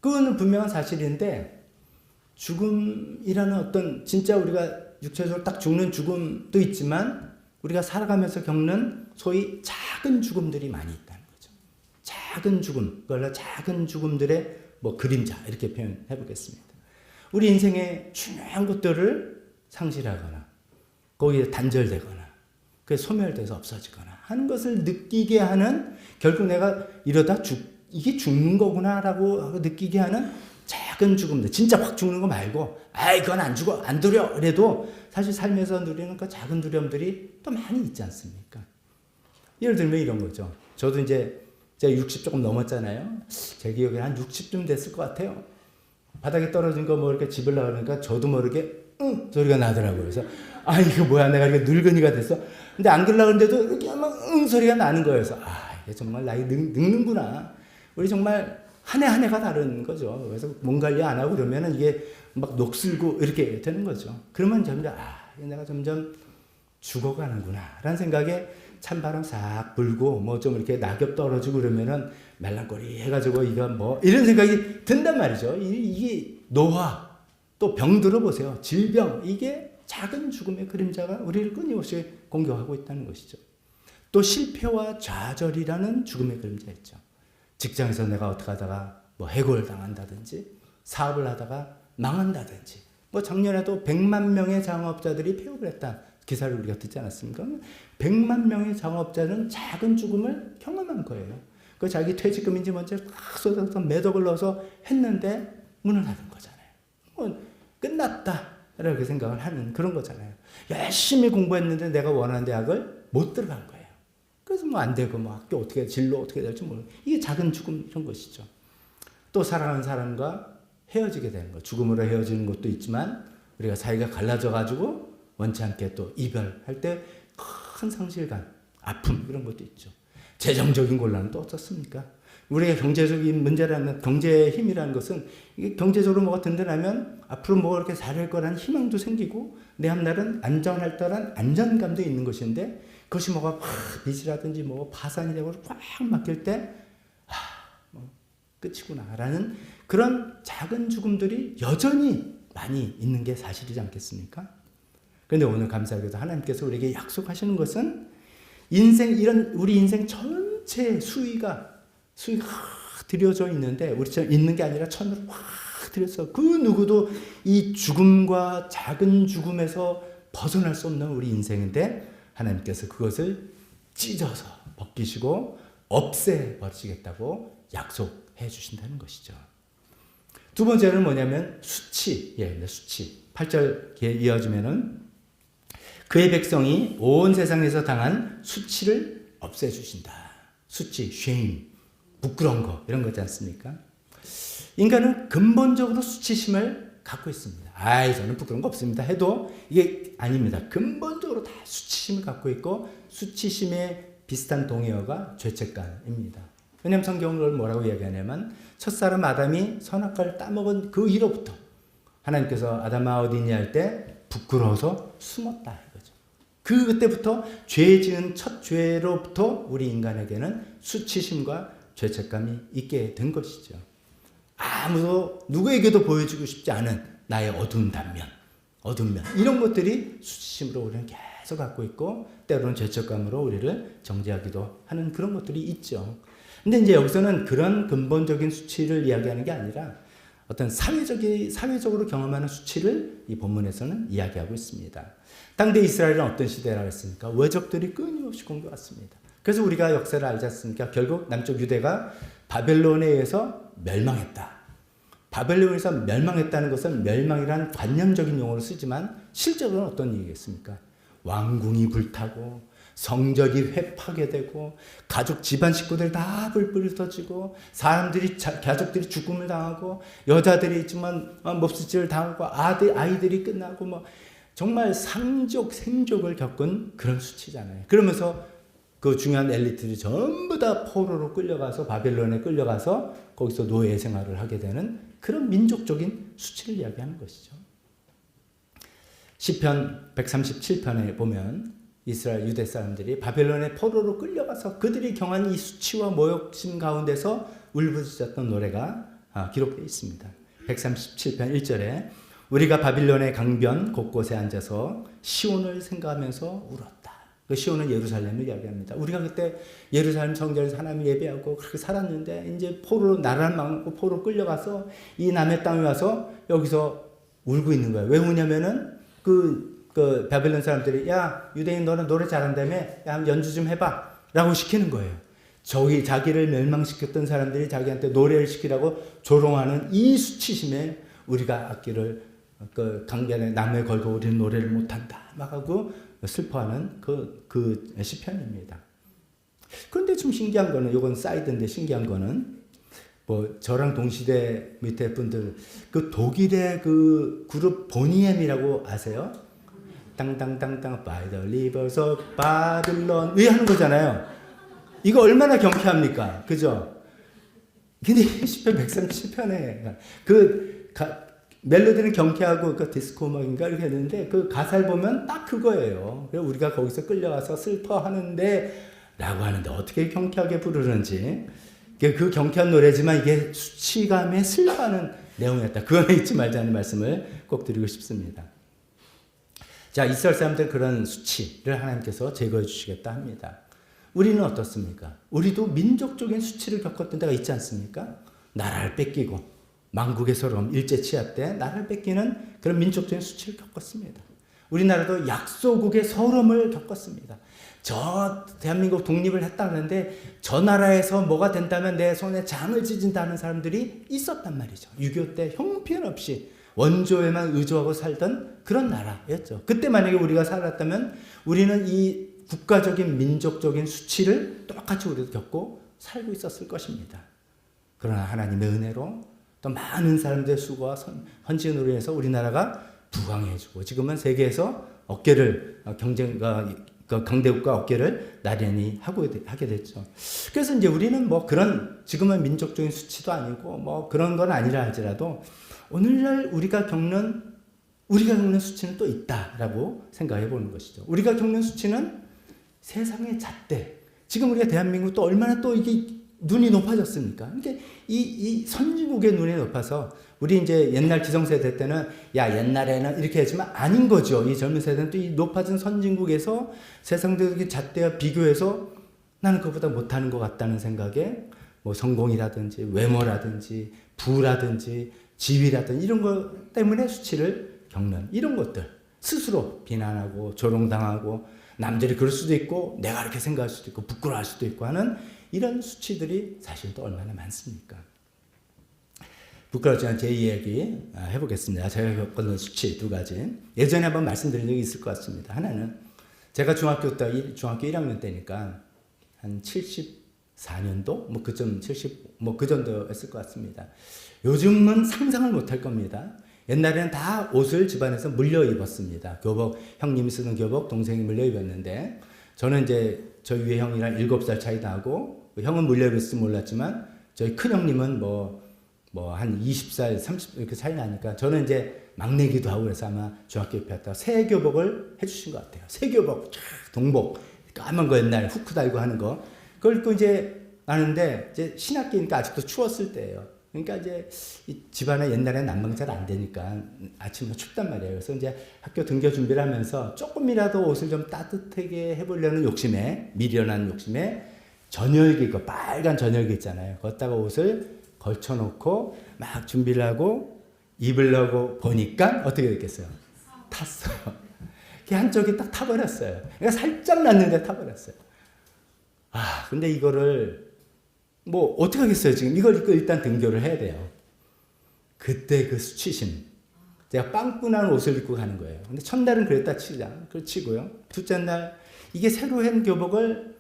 그거는 분명한 사실인데 죽음이라는 어떤 진짜 우리가 육체적으로 딱 죽는 죽음도 있지만 우리가 살아가면서 겪는 소위 작은 죽음들이 많이 있다는 거죠. 작은 죽음, 그걸로 작은 죽음들의 뭐 그림자 이렇게 표현해 보겠습니다. 우리 인생의 중요한 것들을 상실하거나 거기에 단절되거나 그게 소멸돼서 없어지거나 하는 것을 느끼게 하는 결국 내가 이러다 이게 죽는 거구나라고 느끼게 하는 작은 죽음들 진짜 확 죽는 거 말고 아이 그건 안 죽어 안 두려 그래도 사실 삶에서 누리는 그 작은 두려움들이 또 많이 있지 않습니까? 예를 들면 이런 거죠. 저도 이제 제가 60 조금 넘었잖아요. 제 기억에 한 60쯤 됐을 것 같아요. 바닥에 떨어진 거 뭐 이렇게 집으려고 그러니까 저도 모르게 응 소리가 나더라고요. 그래서 아 이거 뭐야 내가 이렇게 늙은이가 됐어. 근데 안 그러려고 했는데도 이렇게 막 응 소리가 나는 거예요. 그래서 아 이게 정말 나이 늙는구나. 우리 정말 한 해 한 해가 다른 거죠. 그래서 몸 관리 안 하고 그러면은 이게 막 녹슬고 이렇게 되는 거죠. 그러면 점점 내가 점점 죽어가는구나 라는 생각에 찬바람 싹 불고 뭐 좀 이렇게 낙엽 떨어지고 그러면은 말랑거리 해가지고 이거 뭐 이런 생각이 든단 말이죠. 이게 노화 또 병 들어보세요. 질병 이게 작은 죽음의 그림자가 우리를 끊임없이 공격하고 있다는 것이죠. 또 실패와 좌절이라는 죽음의 그림자 있죠. 직장에서 내가 어떻게 하다가 뭐 해고를 당한다든지 사업을 하다가 망한다든지 뭐 작년에도 100만 명의 장업자들이 폐업을 했다. 기사를 우리가 듣지 않았습니까? 100만 명의 장업자는 작은 죽음을 경험한 거예요. 그 자기 퇴직금인지 뭔지 막 쏟아서 매덕을 넣어서 했는데 문을 닫은 거잖아요. 뭐 끝났다라고 생각을 하는 그런 거잖아요. 열심히 공부했는데 내가 원하는 대학을 못 들어간 거예요. 그래서 뭐 안 되고 뭐 학교 어떻게 진로 어떻게 될지 모르고 이게 작은 죽음 이런 것이죠. 또 사랑하는 사람과 헤어지게 되는 거. 죽음으로 헤어지는 것도 있지만 우리가 사이가 갈라져 가지고 원치 않게 또 이별할 때 큰 상실감, 아픔 이런 것도 있죠. 재정적인 곤란은 또 어떻습니까? 우리의 경제적인 문제라는 경제의 힘이라는 것은 이게 경제적으로 뭐가 든든하면 앞으로 뭐가 이렇게 잘할 거라는 희망도 생기고 내 앞날은 안전할 거란 안전감도 있는 것인데 그것이 뭐가 빚이라든지 뭐 파산이 되고 꽉 막힐 때 뭐 끝이구나라는 그런 작은 죽음들이 여전히 많이 있는 게 사실이지 않겠습니까? 그런데 오늘 감사하게도 하나님께서 우리에게 약속하시는 것은 이런 우리 인생 전체 수위가 들여져 있는데 우리처럼 있는 게 아니라 천으로 확 들여서 그 누구도 이 죽음과 작은 죽음에서 벗어날 수 없는 우리 인생인데 하나님께서 그것을 찢어서 벗기시고 없애버리시겠다고 약속해 주신다는 것이죠. 두 번째는 뭐냐면 수치. 수치. 8절에 이어지면은 그의 백성이 온 세상에서 당한 수치를 없애주신다. 수치, shame, 부끄러운 거 이런 거지 않습니까? 인간은 근본적으로 수치심을 갖고 있습니다. 아이, 저는 부끄러운 거 없습니다. 해도 이게 아닙니다. 근본적으로 다 수치심을 갖고 있고 수치심에 비슷한 동의어가 죄책감입니다. 왜냐하면 성경을 뭐라고 이야기하냐면 첫사람 아담이 선악과를 따먹은 그 이후로부터 하나님께서 아담아 어디냐 할 때 부끄러워서 숨었다 이거죠. 그때부터 죄 지은 첫 죄로부터 우리 인간에게는 수치심과 죄책감이 있게 된 것이죠. 아무도 누구에게도 보여주고 싶지 않은 나의 어두운 단면, 어두운 면 이런 것들이 수치심으로 우리는 계속 갖고 있고 때로는 죄책감으로 우리를 정죄하기도 하는 그런 것들이 있죠. 근데 이제 여기서는 그런 근본적인 수치를 이야기하는 게 아니라 어떤 사회적으로 경험하는 수치를 이 본문에서는 이야기하고 있습니다. 당대 이스라엘은 어떤 시대라고 했습니까? 외적들이 끊임없이 공격했습니다. 그래서 우리가 역사를 알지 않습니까? 결국 남쪽 유대가 바벨론에 의해서 멸망했다. 바벨론에서 멸망했다는 것은 멸망이라는 관념적인 용어를 쓰지만 실제로는 어떤 얘기겠습니까? 왕궁이 불타고 성적이 회파되고 가족 집안 식구들 다 불불이 터지고 가족들이 죽음을 당하고 여자들이 있지만 몹쓸지를 당하고 아이들이 끝나고 뭐 정말 생족을 겪은 그런 수치잖아요. 그러면서 그 중요한 엘리트들이 전부 다 포로로 끌려가서 바벨론에 끌려가서 거기서 노예 생활을 하게 되는 그런 민족적인 수치를 이야기하는 것이죠. 시편 137편에 보면 이스라엘 유대 사람들이 바벨론의 포로로 끌려가서 그들이 경한 이 수치와 모욕심 가운데서 울부짖었던 노래가 기록되어 있습니다. 137편 1절에 우리가 바빌론의 강변 곳곳에 앉아서 시온을 생각하면서 울었다. 그 시온은 예루살렘을 이야기합니다. 우리가 그때 예루살렘 성전에서 하나님을 예배하고 그렇게 살았는데 이제 나라를 망하고 포로로 끌려가서 이 남의 땅에 와서 여기서 울고 있는 거예요. 왜 우냐면은 그 바벨론 사람들이 야 유대인 너는 노래 잘한다며 야 연주 좀 해봐 라고 시키는 거예요. 자기를 멸망시켰던 사람들이 자기한테 노래를 시키라고 조롱하는 이 수치심에 우리가 악기를 그 강변에 남에 걸고 우리는 노래를 못한다 막 하고 슬퍼하는 그 시편입니다. 그런데 좀 신기한 거는 이건 사이드인데 신기한 거는 뭐 저랑 동시대 밑에 분들 그 독일의 그 그룹 보니엠이라고 아세요? 땅땅땅땅 by the rivers of Babylon 왜 하는 거잖아요. 이거 얼마나 경쾌합니까? 그죠? 근데 시편 137편에 멜로디는 경쾌하고 그 디스코 음악인가 이렇게 했는데 그 가사를 보면 딱 그거예요. 그래서 우리가 거기서 끌려가서 슬퍼하는데 라고 하는데 어떻게 경쾌하게 부르는지 그 경쾌한 노래지만 이게 수치감에 슬퍼하는 내용이었다. 그거는 잊지 말자는 말씀을 꼭 드리고 싶습니다. 자, 이스라엘 사람들 그런 수치를 하나님께서 제거해 주시겠다 합니다. 우리는 어떻습니까? 우리도 민족적인 수치를 겪었던 때가 있지 않습니까? 나라를 뺏기고 망국의 서러움, 일제 치하 때 나라를 뺏기는 그런 민족적인 수치를 겪었습니다. 우리나라도 약소국의 서러움을 겪었습니다. 저 대한민국 독립을 했다는데 저 나라에서 뭐가 된다면 내 손에 장을 찢은다는 사람들이 있었단 말이죠. 6.25 때 형편없이 원조에만 의존하고 살던 그런 나라였죠. 그때 만약에 우리가 살았다면 우리는 이 국가적인 민족적인 수치를 똑같이 우리도 겪고 살고 있었을 것입니다. 그러나 하나님의 은혜로 또 많은 사람들의 수고와 헌신으로 해서 우리나라가 부강해지고 지금은 세계에서 강대국과 어깨를 나란히 하게 됐죠. 그래서 이제 우리는 뭐 지금은 민족적인 수치도 아니고 뭐 그런 건 아니라 할지라도 오늘날 우리가 겪는 수치는 또 있다라고 생각해 보는 것이죠. 우리가 겪는 수치는 세상의 잣대. 지금 우리가 대한민국 또 얼마나 또 이게 눈이 높아졌습니까? 그러니까 이 선진국의 눈이 높아서 우리 이제 옛날 기성세대 때는 야 옛날에는 이렇게 했지만 아닌 거죠. 이 젊은 세대는 또 이 높아진 선진국에서 세상적인 잣대와 비교해서 나는 그보다 못하는 것 같다는 생각에 뭐 성공이라든지 외모라든지 부라든지 지위라든지 이런 것 때문에 수치를 겪는 이런 것들 스스로 비난하고 조롱당하고 남들이 그럴 수도 있고 내가 이렇게 생각할 수도 있고 부끄러워할 수도 있고 하는 이런 수치들이 사실 또 얼마나 많습니까? 부끄럽지만 제 이야기 해보겠습니다. 제가 겪었던 수치 두 가지. 예전에 한번 말씀드린 적이 있을 것 같습니다. 하나는 제가 중학교 1학년 때니까 한 74년도 그 정도였을 것 같습니다. 요즘은 상상을 못할 겁니다. 옛날에는 다 옷을 집안에서 물려 입었습니다. 교복, 형님이 쓰는 교복, 동생이 물려 입었는데, 저는 이제 저 위에 형이랑 7살 차이 나고, 형은 물려 입을지 몰랐지만, 저희 큰 형님은 한 20살, 30 이렇게 차이 나니까, 저는 이제 막내기도 하고 그래서 아마 중학교 입학했다가 새 교복을 해주신 것 같아요. 새 교복, 동복, 까만 거 옛날 후크 달고 하는 거. 그걸 입고 이제 하는데, 이제 신학기니까 아직도 추웠을 때예요. 그러니까 이제 이 집안에 옛날에 난방 잘 안 되니까 아침에 춥단 말이에요. 그래서 이제 학교 등교 준비를 하면서 조금이라도 옷을 좀 따뜻하게 해보려는 욕심에, 미련한 욕심에 전열기, 그 빨간 전열기 있잖아요. 거기다가 옷을 걸쳐놓고 막 준비를 하고 입으려고 보니까 어떻게 됐겠어요? 탔어요. 그 한쪽이 딱 타버렸어요. 그러니까 살짝 났는데 타버렸어요. 근데 이거를 뭐 어떻게 하겠어요. 지금 이걸 입고 일단 등교를 해야 돼요. 그때 그 수치심. 제가 빵꾸난 옷을 입고 가는 거예요. 근데 첫날은 그랬다 치고요. 둘째 날 이게 새로 한 교복을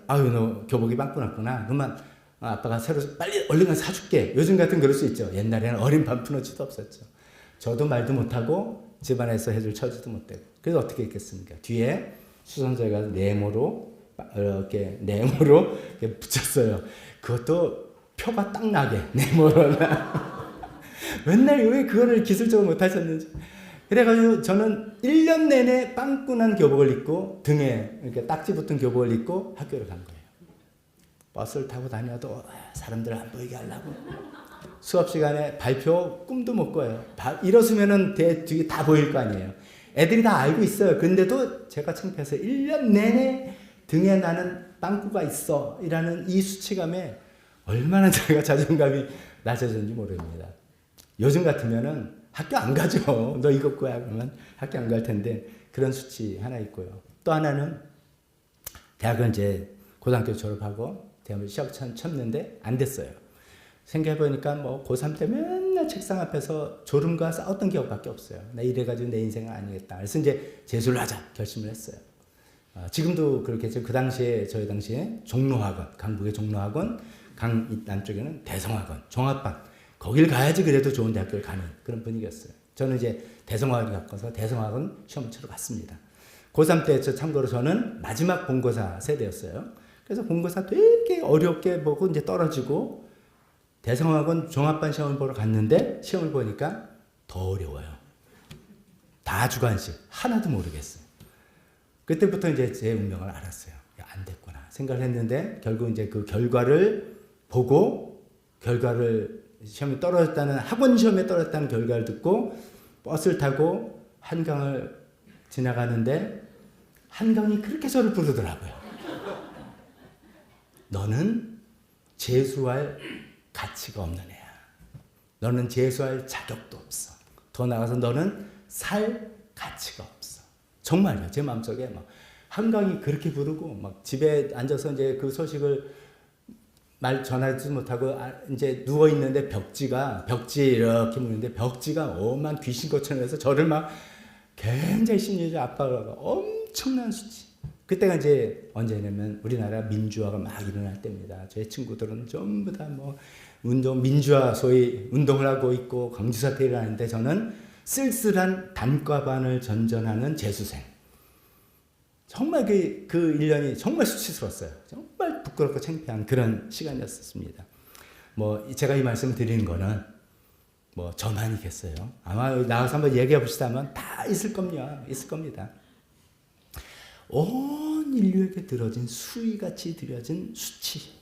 너 교복이 빵꾸 났구나. 그러면 아빠가 새로 빨리 얼른 가서 사줄게. 요즘 같은 그럴 수 있죠. 옛날에는 어린 반푼어치도 없었죠. 저도 말도 못하고 집안에서 해줄 처지도 못되고. 그래서 어떻게 했겠습니까? 뒤에 수선제가 네모로 이렇게 붙였어요. 그것도 표가 딱 나게 네모로. 맨날 왜 그거를 기술적으로 못하셨는지. 그래가지고 저는 1년 내내 빵꾸난 교복을 입고 등에 이렇게 딱지 붙은 교복을 입고 학교를 간 거예요. 버스를 타고 다녀도 사람들 안 보이게 하려고. 수업 시간에 발표 꿈도 못 꿔요. 일어서면은 뒤에 다 보일 거 아니에요. 애들이 다 알고 있어요. 근데도 제가 창피해서 1년 내내 등에 나는 빵꾸가 있어 이라는 이 수치감에 얼마나 제가 자존감이 낮아졌는지 모릅니다. 요즘 같으면은 학교 안 가죠. 너 이것 거야 그러면 학교 안 갈 텐데 그런 수치 하나 있고요. 또 하나는 대학은 이제 고등학교 졸업하고 대학을 시험 쳤는데 안 됐어요. 생각해보니까 고3 때 맨날 책상 앞에서 졸음과 싸웠던 기억밖에 없어요. 나 이래가지고 내 인생은 아니겠다. 그래서 이제 재수를 하자 결심을 했어요. 지금도 그렇겠죠. 저희 당시에 종로학원, 강북의 종로학원, 남쪽에는 대성학원, 종합반. 거길 가야지 그래도 좋은 대학교를 가는 그런 분위기였어요. 저는 이제 대성학원을 갖고서 대성학원 시험 치러 갔습니다. 고3 때 참고로 저는 마지막 본고사 세대였어요. 그래서 본고사 되게 어렵게 보고 이제 떨어지고 대성학원 종합반 시험을 보러 갔는데 시험을 보니까 더 어려워요. 다 주관식. 하나도 모르겠어요. 그때부터 이제 제 운명을 알았어요. 안 됐구나 생각을 했는데 결국 이제 그 결과를 보고 시험에 떨어졌다는 학원 시험에 떨어졌다는 결과를 듣고 버스를 타고 한강을 지나가는데 한강이 그렇게 저를 부르더라고요. 너는 재수할 가치가 없는 애야. 너는 재수할 자격도 없어. 더 나아가서 너는 살 가치가 없어. 정말요. 제 마음속에 한강이 그렇게 부르고 집에 앉아서 이제 그 소식을 전하지 못하고 이제 누워 있는데 벽지 이렇게 묻는데 벽지가 오만 귀신것처럼 해서 저를 굉장히 심리적 압박을 하고 엄청난 수치. 그때가 이제 언제냐면 우리나라 민주화가 막 일어날 때입니다. 제 친구들은 전부 다 민주화 소위 운동을 하고 있고 광주사태 일어나는데 저는 쓸쓸한 단과반을 전전하는 재수생. 정말 그 1년이 정말 수치스러웠어요. 정말 부끄럽고 창피한 그런 시간이었습니다. 제가 이 말씀을 드리는 거는 저만이겠어요. 아마 나와서 한번 얘기해 보시다면 다 있을 겁니다. 온 인류에게 들어진 수위같이 들여진 수치.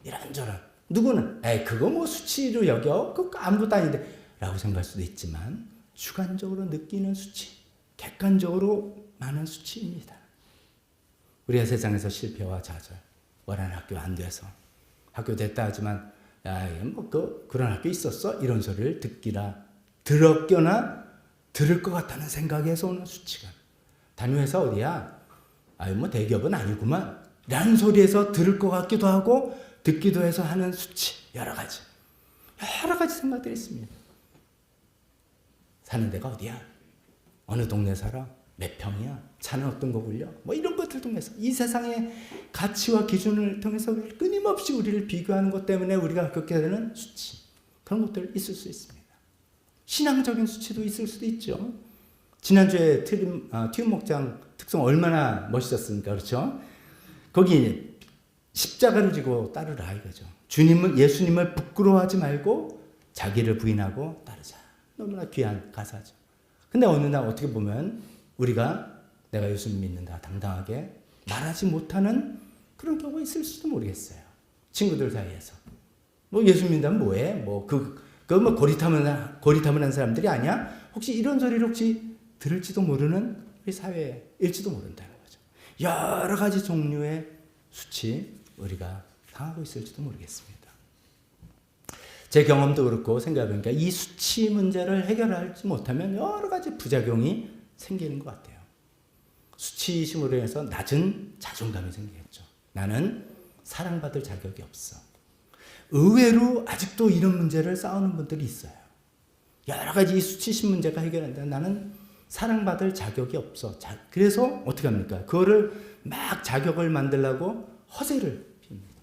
이런저런. 누구는 그거 수치로 여겨? 그거 아무것도 아닌데 라고 생각할 수도 있지만 주관적으로 느끼는 수치, 객관적으로 많은 수치입니다. 우리가 세상에서 실패와 좌절, 원하는 학교 안 돼서 학교 됐다 하지만 그런 학교 있었어? 이런 소리를 들었거나 들을 것 같다는 생각에서 오는 수치감. 다니회사 어디야? 대기업은 아니구만 라는 소리에서 들을 것 같기도 하고 듣기도 해서 하는 수치. 여러 가지 생각들이 있습니다. 사는 데가 어디야? 어느 동네 살아? 몇 평이야? 차는 어떤 거 굴려? 이런 것들 통해서 이 세상의 가치와 기준을 통해서 끊임없이 우리를 비교하는 것 때문에 우리가 겪게 되는 수치. 그런 것들 있을 수 있습니다. 신앙적인 수치도 있을 수도 있죠. 지난주에 튀움 목장 특송 얼마나 멋있었습니까? 그렇죠? 거기 십자가를 지고 따르라 이거죠. 예수님을 부끄러워하지 말고 자기를 부인하고 따르자. 너무나 귀한 가사죠. 근데 어느 날 어떻게 보면 우리가 내가 예수님 믿는다 당당하게 말하지 못하는 그런 경우가 있을 수도 모르겠어요. 친구들 사이에서. 뭐 예수 믿는다면 뭐해? 뭐 고리타문한 사람들이 아니야? 혹시 이런 소리를 혹시 들을지도 모르는 우리 사회일지도 모른다는 거죠. 여러 가지 종류의 수치 우리가 당하고 있을지도 모르겠습니다. 제 경험도 그렇고 생각해보니까 이 수치 문제를 해결하지 못하면 여러 가지 부작용이 생기는 것 같아요. 수치심으로 인해서 낮은 자존감이 생기겠죠. 나는 사랑받을 자격이 없어. 의외로 아직도 이런 문제를 싸우는 분들이 있어요. 여러 가지 이 수치심 문제가 해결한다. 나는 사랑받을 자격이 없어. 그래서 어떻게 합니까? 그거를 막 자격을 만들려고 허세를 핍니다.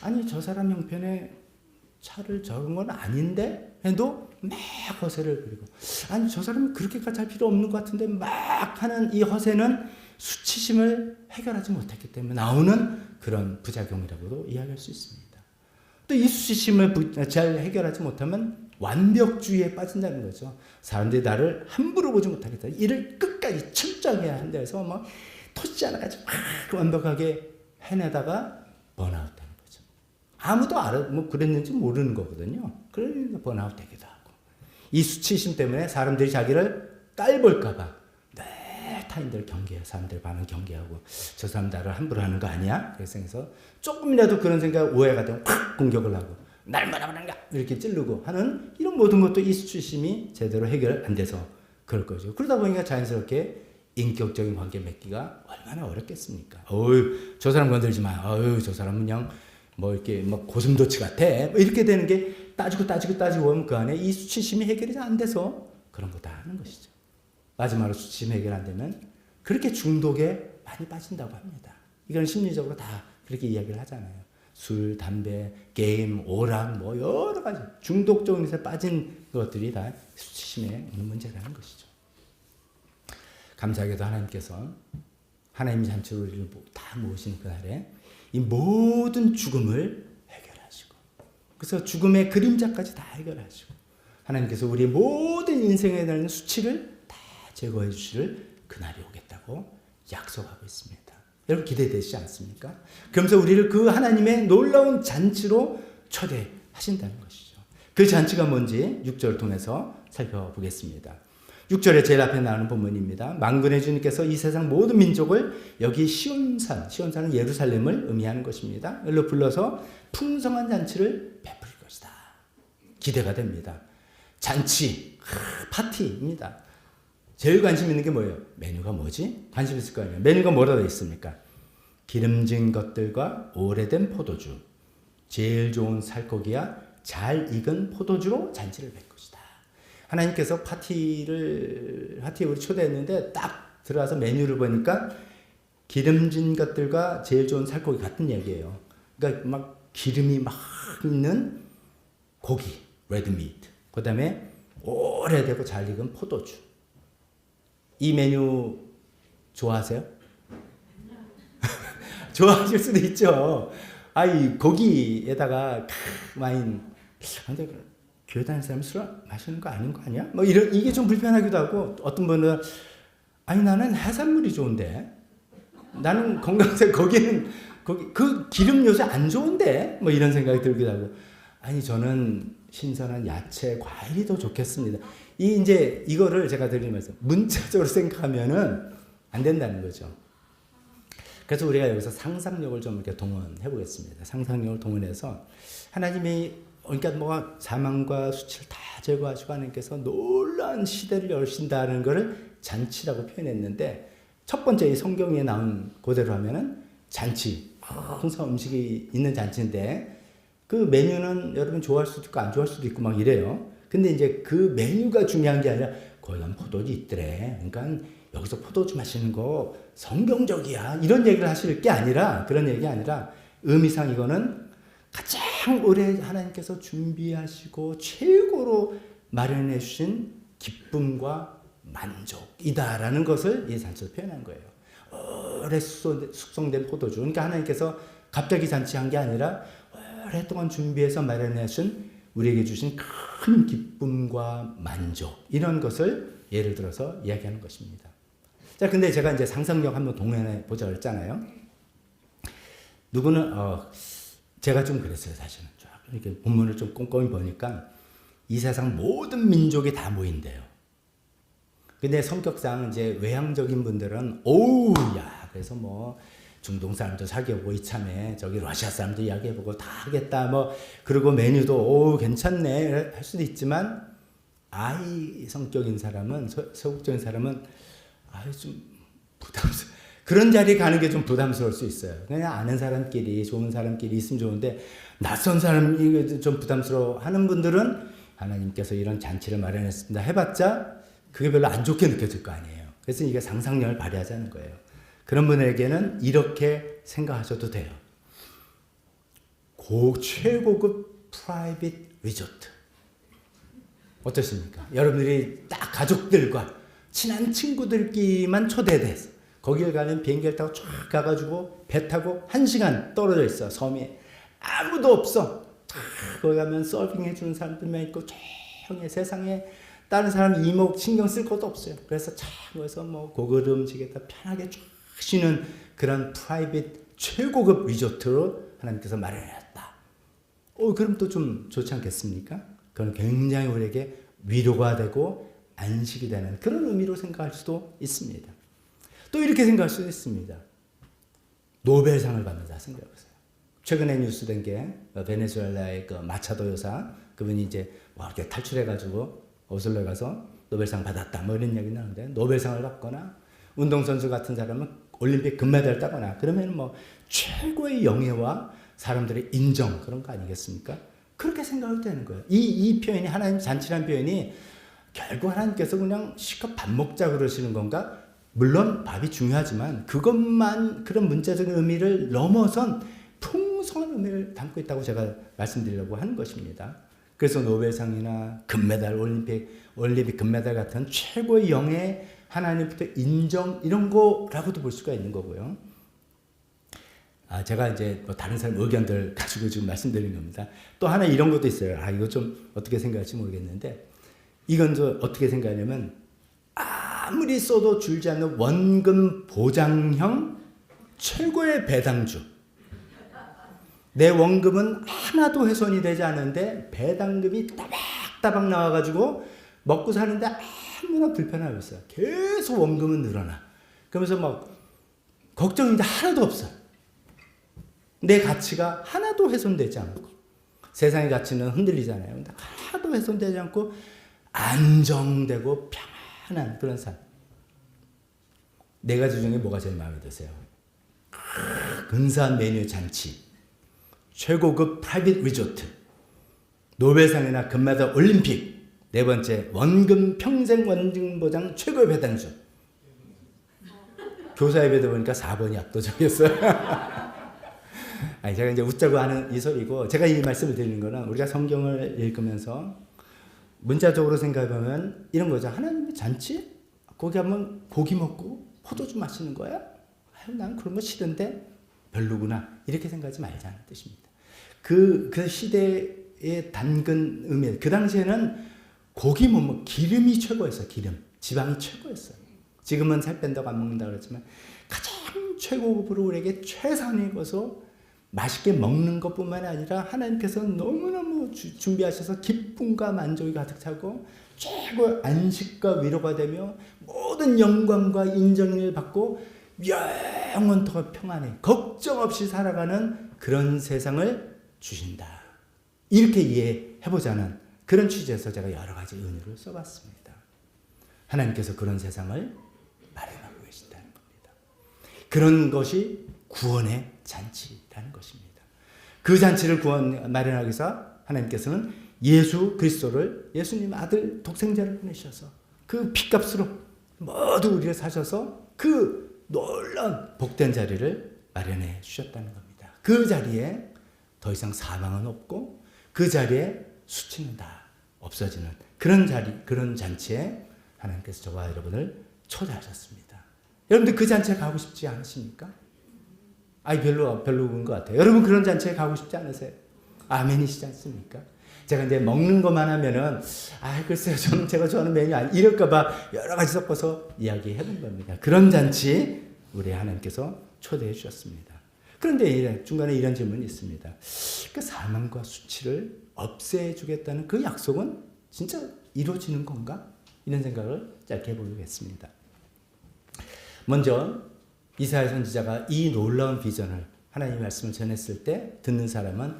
아니 저 사람 형편에 차를 적은 건 아닌데 해도 막 허세를 부리고 아니 저 사람은 그렇게까지 할 필요 없는 것 같은데 막 하는 이 허세는 수치심을 해결하지 못했기 때문에 나오는 그런 부작용이라고도 이야기할 수 있습니다. 또 이 수치심을 잘 해결하지 못하면 완벽주의에 빠진다는 거죠. 사람들이 나를 함부로 보지 못하겠다. 일을 끝까지 철저하게 한다 해서 막 토지 않아가지고 막 완벽하게 해내다가 번아웃 되는 거죠. 아무도 그랬는지 모르는 거거든요. 그러니까 번아웃 되기도 하고. 이 수치심 때문에 사람들이 자기를 깔볼까봐 타인들 경계해, 사람들 반응 경계하고 저 사람 나를 함부로 하는 거 아니야? 그래서 조금이라도 그런 생각 오해가 되면 확 공격을 하고 날 뭐라 그러는가 이렇게 찌르고 하는 이런 모든 것도 이 수치심이 제대로 해결 안 돼서 그럴 거죠. 그러다 보니까 자연스럽게 인격적인 관계 맺기가 얼마나 어렵겠습니까? 어휴 저 사람 건들지 마. 어휴 저 사람은 그냥 뭐 이렇게 뭐 고슴도치 같아. 뭐 이렇게 되는 게 따지고 보면 그 안에 이 수치심이 해결이 안 돼서 그런 거 다 하는 것이죠. 마지막으로 수치심 해결 안 되면 그렇게 중독에 많이 빠진다고 합니다. 이건 심리적으로 다 그렇게 이야기를 하잖아요. 술, 담배, 게임, 오락 뭐 여러 가지 중독적인 것에 빠진 것들이 다 수치심에 있는 문제라는 것이죠. 감사하게도 하나님께서 하나님의 잔치로 우리를 다 모으신 그날에 이 모든 죽음을 해결하시고 그래서 죽음의 그림자까지 다 해결하시고 하나님께서 우리 모든 인생에 대한 수치를 제거해 주실 그날이 오겠다고 약속하고 있습니다. 여러분 기대되시지 않습니까? 그러면서 우리를 그 하나님의 놀라운 잔치로 초대하신다는 것이죠. 그 잔치가 뭔지 6절을 통해서 살펴보겠습니다. 6절에 제일 앞에 나오는 본문입니다. 만군의 주님께서 이 세상 모든 민족을 여기 시온산은 예루살렘을 의미하는 것입니다. 여기로 불러서 풍성한 잔치를 베풀 것이다. 기대가 됩니다. 잔치, 파티입니다. 제일 관심 있는 게 뭐예요? 메뉴가 뭐지? 관심 있을 거 아니에요. 메뉴가 뭐라고 있습니까? 기름진 것들과 오래된 포도주, 제일 좋은 살코기와 잘 익은 포도주로 잔치를 뵐 것이다. 하나님께서 파티에 우리 초대했는데 딱 들어와서 메뉴를 보니까 기름진 것들과 제일 좋은 살코기 같은 얘기예요. 그러니까 막 기름이 막 있는 고기, 레드미트. 그 다음에 오래되고 잘 익은 포도주. 이 메뉴 좋아하세요? 좋아하실 수도 있죠. 이 고기에다가 와인. 근데 교회 다니는 사람 술 마시는 거 아닌 거 아니야? 뭐 이게 좀 불편하기도 하고 어떤 분은 나는 해산물이 좋은데 나는 건강상 거기는 그 기름 요새 안 좋은데 뭐 이런 생각이 들기도 하고 저는 신선한 야채, 과일이 더 좋겠습니다. 이거를 제가 드리면서 문자적으로 생각하면은 안 된다는 거죠. 그래서 우리가 여기서 상상력을 좀 이렇게 동원해 보겠습니다. 상상력을 동원해서 하나님이 그러니까 사망과 수치를 다 제거하시고 하나님께서 놀라운 시대를 여신다는 것을 잔치라고 표현했는데 첫 번째 이 성경에 나온 그대로 하면은 잔치, 항상 음식이 있는 잔치인데 그 메뉴는 여러분 좋아할 수도 있고 안 좋아할 수도 있고 막 이래요. 근데 이제 그 메뉴가 중요한 게 아니라 거기 가면 포도주 있더래. 그러니까 여기서 포도주 마시는 거 성경적이야. 이런 얘기를 하실 게 아니라 그런 얘기 아니라 의미상 이거는 가장 오래 하나님께서 준비하시고 최고로 마련해 주신 기쁨과 만족이다라는 것을 이 잔치로 표현한 거예요. 오래 숙성된 포도주. 그러니까 하나님께서 갑자기 잔치한 게 아니라 오랫동안 준비해서 마련해 주신 우리에게 주신 큰 기쁨과 만족, 이런 것을 예를 들어서 이야기하는 것입니다. 자, 근데 제가 이제 상상력 한번 동원해 보자고 했잖아요. 누구는 제가 좀 그랬어요, 사실은. 이렇게 본문을 좀 꼼꼼히 보니까 이 세상 모든 민족이 다 모인대요. 근데 성격상 이제 외향적인 분들은 그래서 뭐 중동 사람도 사귀어보고 이참에 저기 러시아 사람도 이야기해보고 다 하겠다 뭐, 그리고 메뉴도 괜찮네 할 수도 있지만, 아이 성격인 사람은, 소극적인 사람은 좀 부담스러워. 그런 자리에 가는 게 좀 부담스러울 수 있어요. 그냥 아는 사람끼리, 좋은 사람끼리 있으면 좋은데, 낯선 사람이 좀 부담스러워 하는 분들은 하나님께서 이런 잔치를 마련했습니다 해봤자 그게 별로 안 좋게 느껴질 거 아니에요. 그래서 이게 상상력을 발휘하자는 거예요. 그런 분에게는 이렇게 생각하셔도 돼요. 최고급 프라이빗 리조트. 어떻습니까? 여러분들이 딱 가족들과 친한 친구들끼리만 초대돼서 거기를 가면 비행기를 타고 쫙 가가지고 배 타고 1시간 떨어져 있어. 섬에 아무도 없어. 거기 가면 서핑해 주는 사람들만 있고 조용히, 세상에 다른 사람 이목 신경 쓸 것도 없어요. 그래서 참 거기서 뭐 고급 음식에다 편하게 쫙 쉬는 그런 프라이빗 최고급 리조트로 하나님께서 마련했다. 그럼 또 좀 좋지 않겠습니까? 그건 굉장히 우리에게 위로가 되고 안식이 되는 그런 의미로 생각할 수도 있습니다. 또 이렇게 생각할 수도 있습니다. 노벨상을 받는다 생각해보세요. 최근에 뉴스된 게 베네수엘라의 그 마차도 여사, 그분이 이제 이렇게 탈출해가지고 오슬로에 가서 노벨상 받았다 뭐 이런 얘기 나오는데, 노벨상을 받거나 운동선수 같은 사람은 올림픽 금메달을 따거나 그러면 뭐 최고의 영예와 사람들의 인정, 그런 거 아니겠습니까? 그렇게 생각을 되는 거예요. 이 표현이, 하나님 잔치라는 표현이 결국 하나님께서 그냥 실컷 밥 먹자 그러시는 건가? 물론 밥이 중요하지만 그것만, 그런 문자적인 의미를 넘어선 풍성한 의미를 담고 있다고 제가 말씀드리려고 하는 것입니다. 그래서 노벨상이나 금메달, 올림픽 금메달 같은 최고의 영예, 하나님부터 인정, 이런 거라고도 볼 수가 있는 거고요. 제가 이제 뭐 다른 사람 의견들 가지고 지금 말씀드리는 겁니다. 또 하나 이런 것도 있어요. 이거 좀 어떻게 생각할지 모르겠는데, 이건 저 어떻게 생각하냐면, 아무리 써도 줄지 않는 원금 보장형 최고의 배당주. 내 원금은 하나도 훼손이 되지 않은데 배당금이 따박따박 나와가지고 먹고 사는데 아무나 불편함이 없어요. 계속 원금은 늘어나. 그러면서 막 걱정인데 하나도 없어. 내 가치가 하나도 훼손되지 않고, 세상의 가치는 흔들리잖아요. 근데 하나도 훼손되지 않고 안정되고 편안한 그런 삶. 네 가지 중에 뭐가 제일 마음에 드세요? 근사한 메뉴 잔치, 최고급 프라이빗 리조트, 노벨상이나 금메달 올림픽, 네 번째 원금, 평생 원금 보장 최고의 배당주. 교사 예배도 보니까 4번이 압도적이었어요. 제가 이제 웃자고 하는 이 소리고, 제가 이 말씀을 드리는 거는 우리가 성경을 읽으면서 문자적으로 생각해 보면 이런 거죠. 하나님의 잔치? 거기 하면 고기 먹고 포도주 마시는 거야? 난 그런 거 싫은데 별로구나. 이렇게 생각하지 말자는 뜻입니다. 그 시대의 단근 의미, 그 당시에는 고기 못 먹고 기름이 최고였어요. 기름, 지방이 최고였어요. 지금은 살 뺀다고 안 먹는다고 그랬지만 가장 최고급으로 우리에게 최선의 것으로 맛있게 먹는 것뿐만 아니라 하나님께서 너무너무 준비하셔서 기쁨과 만족이 가득 차고 최고의 안식과 위로가 되며 모든 영광과 인정을 받고 영원토록 평안해 걱정 없이 살아가는 그런 세상을 주신다. 이렇게 이해해보자는 그런 취지에서 제가 여러 가지 은유를 써봤습니다. 하나님께서 그런 세상을 마련하고 계신다는 겁니다. 그런 것이 구원의 잔치라는 것입니다. 그 잔치를 마련하기 위해서 하나님께서는 예수 그리스도를, 예수님 아들 독생자를 보내셔서 그 핏값으로 모두 우리를 사셔서 그 놀라운 복된 자리를 마련해 주셨다는 겁니다. 그 자리에 더 이상 사망은 없고 그 자리에 수치는 다 없어지는 그런 자리, 그런 잔치에 하나님께서 저와 여러분을 초대하셨습니다. 여러분들 그 잔치에 가고 싶지 않으십니까? 별로인 것 같아요. 여러분 그런 잔치에 가고 싶지 않으세요? 아멘이시지 않습니까? 제가 이제 먹는 것만 하면은, 글쎄요, 저는 제가 좋아하는 메뉴 이럴까봐 여러 가지 섞어서 이야기해 본 겁니다. 그런 잔치 우리 하나님께서 초대해 주셨습니다. 그런데 중간에 이런 질문이 있습니다. 그 사망과 수치를 없애주겠다는 그 약속은 진짜 이루어지는 건가? 이런 생각을 짧게 해보겠습니다. 먼저 이사야 선지자가 이 놀라운 비전을 하나님의 말씀을 전했을 때 듣는 사람은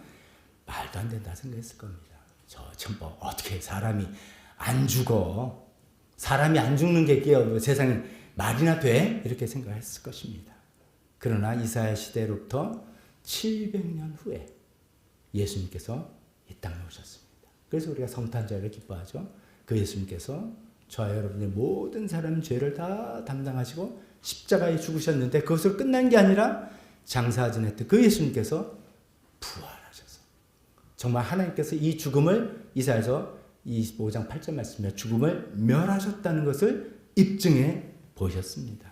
말도 안 된다 생각했을 겁니다. 어떻게 사람이 안 죽어? 사람이 안 죽는 게 세상에 말이나 돼? 이렇게 생각했을 것입니다. 그러나 이사야 시대로부터 700년 후에 예수님께서 이 땅에 오셨습니다. 그래서 우리가 성탄절을 기뻐하죠. 그 예수님께서 저와 여러분의 모든 사람 죄를 다 담당하시고 십자가에 죽으셨는데 그것으로 끝난 게 아니라 장사 지냈던 그 예수님께서 부활하셔서 정말 하나님께서 이 죽음을 이사야서 25장 8절 말씀에 죽음을 멸하셨다는 것을 입증해 보셨습니다.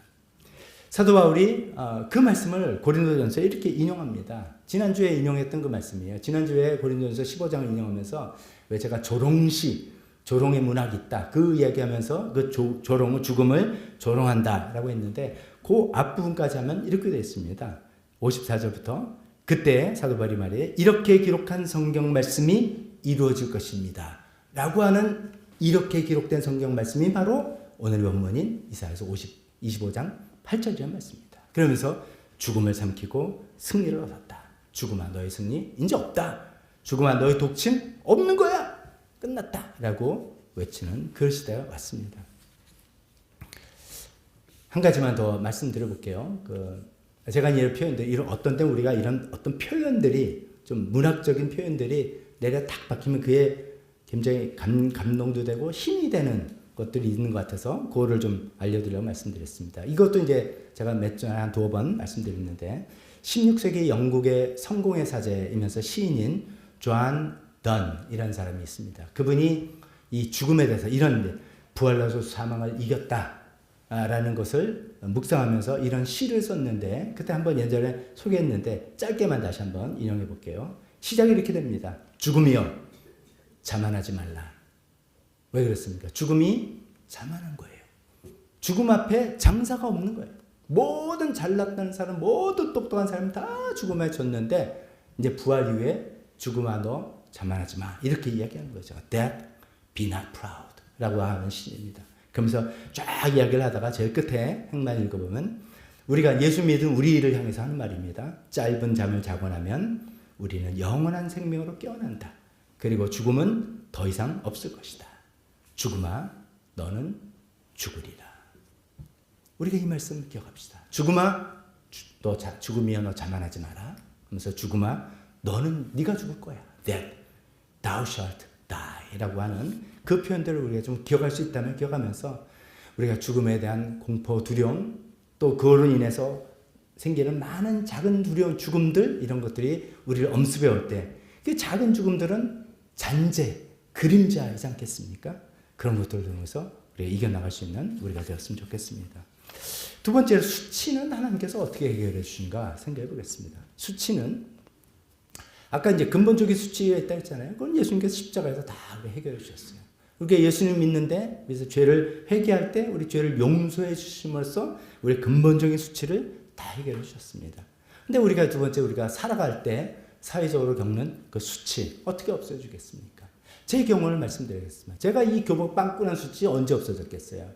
사도 바울이 그 말씀을 고린도전서에 이렇게 인용합니다. 지난주에 인용했던 그 말씀이에요. 지난주에 고린도전서 15장을 인용하면서 왜 제가 조롱의 문학이 있다. 그 이야기하면서 그 조롱은 죽음을 조롱한다라고 했는데 그 앞부분까지 하면 이렇게 되어 있습니다. 54절부터 그때 사도 바울이 말해 이렇게 기록한 성경 말씀이 이루어질 것입니다. 라고 하는 이렇게 기록된 성경 말씀이 바로 오늘 본문인 이사야서 25장 8절이란 말씀입니다. 그러면서 죽음을 삼키고 승리를 얻었다. 죽음아 너의 승리 이제 없다. 죽음아 너의 독침 없는 거야. 끝났다. 라고 외치는 그 시대가 왔습니다. 한 가지만 더 말씀드려 볼게요. 제가 이런 표현들, 어떤 때 우리가 이런 어떤 표현들이 좀 문학적인 표현들이 내가 딱 박히면 그에 굉장히 감동도 되고 힘이 되는 것들이 있는 것 같아서 그거를 좀 알려드리려고 말씀드렸습니다. 이것도 이제 제가 몇 전 한 두어 번 말씀드렸는데 16세기 영국의 성공의 사제이면서 시인인 존 던이라는 사람이 있습니다. 그분이 이 죽음에 대해서 이런 부활로서 사망을 이겼다라는 것을 묵상하면서 이런 시를 썼는데 그때 한번 예전에 소개했는데 짧게만 다시 한번 인용해 볼게요. 시작이 이렇게 됩니다. 죽음이여 자만하지 말라. 왜 그렇습니까? 죽음이 자만한 거예요. 죽음 앞에 장사가 없는 거예요. 모든 잘났다는 사람, 모든 똑똑한 사람 다 죽음에 졌는데 이제 부활 이후에 죽음아 너 자만하지 마. 이렇게 이야기하는 거죠. Death, be not proud 라고 하는 시입니다. 그러면서 쫙 이야기를 하다가 제일 끝에 행만 읽어보면 우리가 예수 믿은 우리를 향해서 하는 말입니다. 짧은 잠을 자고 나면 우리는 영원한 생명으로 깨어난다. 그리고 죽음은 더 이상 없을 것이다. 죽음아 너는 죽으리라. 우리가 이 말씀을 기억합시다. 죽음아 죽음이여 너 자만하지 마라. 그러면서 죽음아 너는 네가 죽을 거야. That thou shalt die 라고 하는 그 표현들을 우리가 좀 기억할 수 있다면 기억하면서 우리가 죽음에 대한 공포, 두려움 또 그걸로 인해서 생기는 많은 작은 두려운 죽음들 이런 것들이 우리를 엄습해 올 때 그 작은 죽음들은 잔재, 그림자이지 않겠습니까? 그런 것들을 통해서 우리가 이겨나갈 수 있는 우리가 되었으면 좋겠습니다. 두 번째로 수치는 하나님께서 어떻게 해결해 주신가 생각해 보겠습니다. 수치는 아까 이제 근본적인 수치가 있다 했잖아요. 그건 예수님께서 십자가에서 다 해결해 주셨어요. 그러니까 예수님 믿는데 그래서 죄를 회개할 때 우리 죄를 용서해 주심으로써 우리 근본적인 수치를 다 해결해 주셨습니다. 근데 우리가 두 번째 우리가 살아갈 때 사회적으로 겪는 그 수치 어떻게 없애주겠습니까? 제 경험을 말씀드리겠습니다. 제가 이 교복 빵꾸난 수치 언제 없어졌겠어요?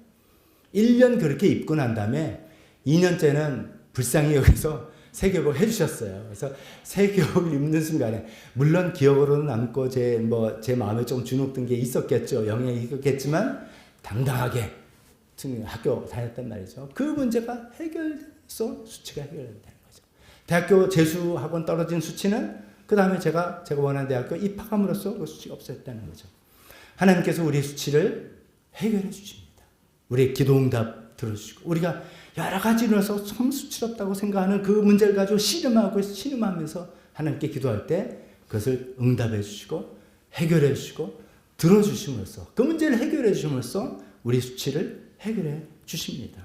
1년 그렇게 입고 난 다음에 2년째는 불쌍히 여기서 새 교복 해주셨어요. 그래서 새 교복을 입는 순간에 물론 기억으로는 남고 제 마음에 좀 주눅든 게 있었겠죠. 영향이 있었겠지만 당당하게 학교 다녔단 말이죠. 그 문제가 해결돼서 수치가 해결된다는 거죠. 대학교 재수학원 떨어진 수치는 그 다음에 제가 원하는 대학교 입학함으로써 그 수치가 없어졌다는 거죠. 하나님께서 우리의 수치를 해결해 주십니다. 우리의 기도응답 들어주시고 우리가 여러 가지로 해서 성수치롭다고 생각하는 그 문제를 가지고 신음하면서 하나님께 기도할 때 그것을 응답해 주시고 해결해 주시고 들어주심으로써 그 문제를 해결해 주심으로써 우리 수치를 해결해 주십니다.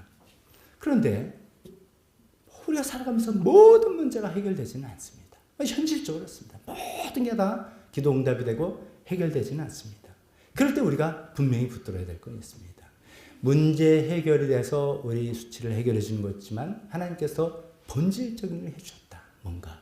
그런데 우리가 살아가면서 모든 문제가 해결되지는 않습니다. 현실적으로 그렇습니다. 모든 게 다 기도 응답이 되고 해결되지는 않습니다. 그럴 때 우리가 분명히 붙들어야 될 건 있습니다. 문제 해결이 돼서 우리 수치를 해결해 주는 거지만 하나님께서 본질적인 걸 해주셨다. 뭔가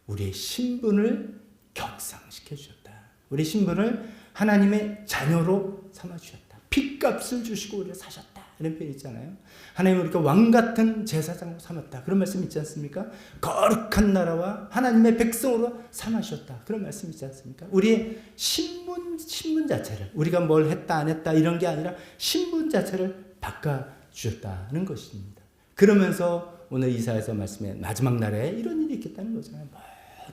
우리의 신분을 격상시켜 주셨다. 우리 신분을 하나님의 자녀로 삼아 주셨다. 핏값을 주시고 우리를 사셨다. 이런 표현 있잖아요. 하나님 우리가 왕 같은 제사장으로 삼았다. 그런 말씀 있지 않습니까? 거룩한 나라와 하나님의 백성으로 삼으셨다. 그런 말씀 있지 않습니까? 우리의 신분 자체를 우리가 뭘 했다 안 했다 이런 게 아니라 신분 자체를 바꿔주셨다는 것입니다. 그러면서 오늘 이사야서 말씀에 마지막 날에 이런 일이 있겠다는 거잖아요.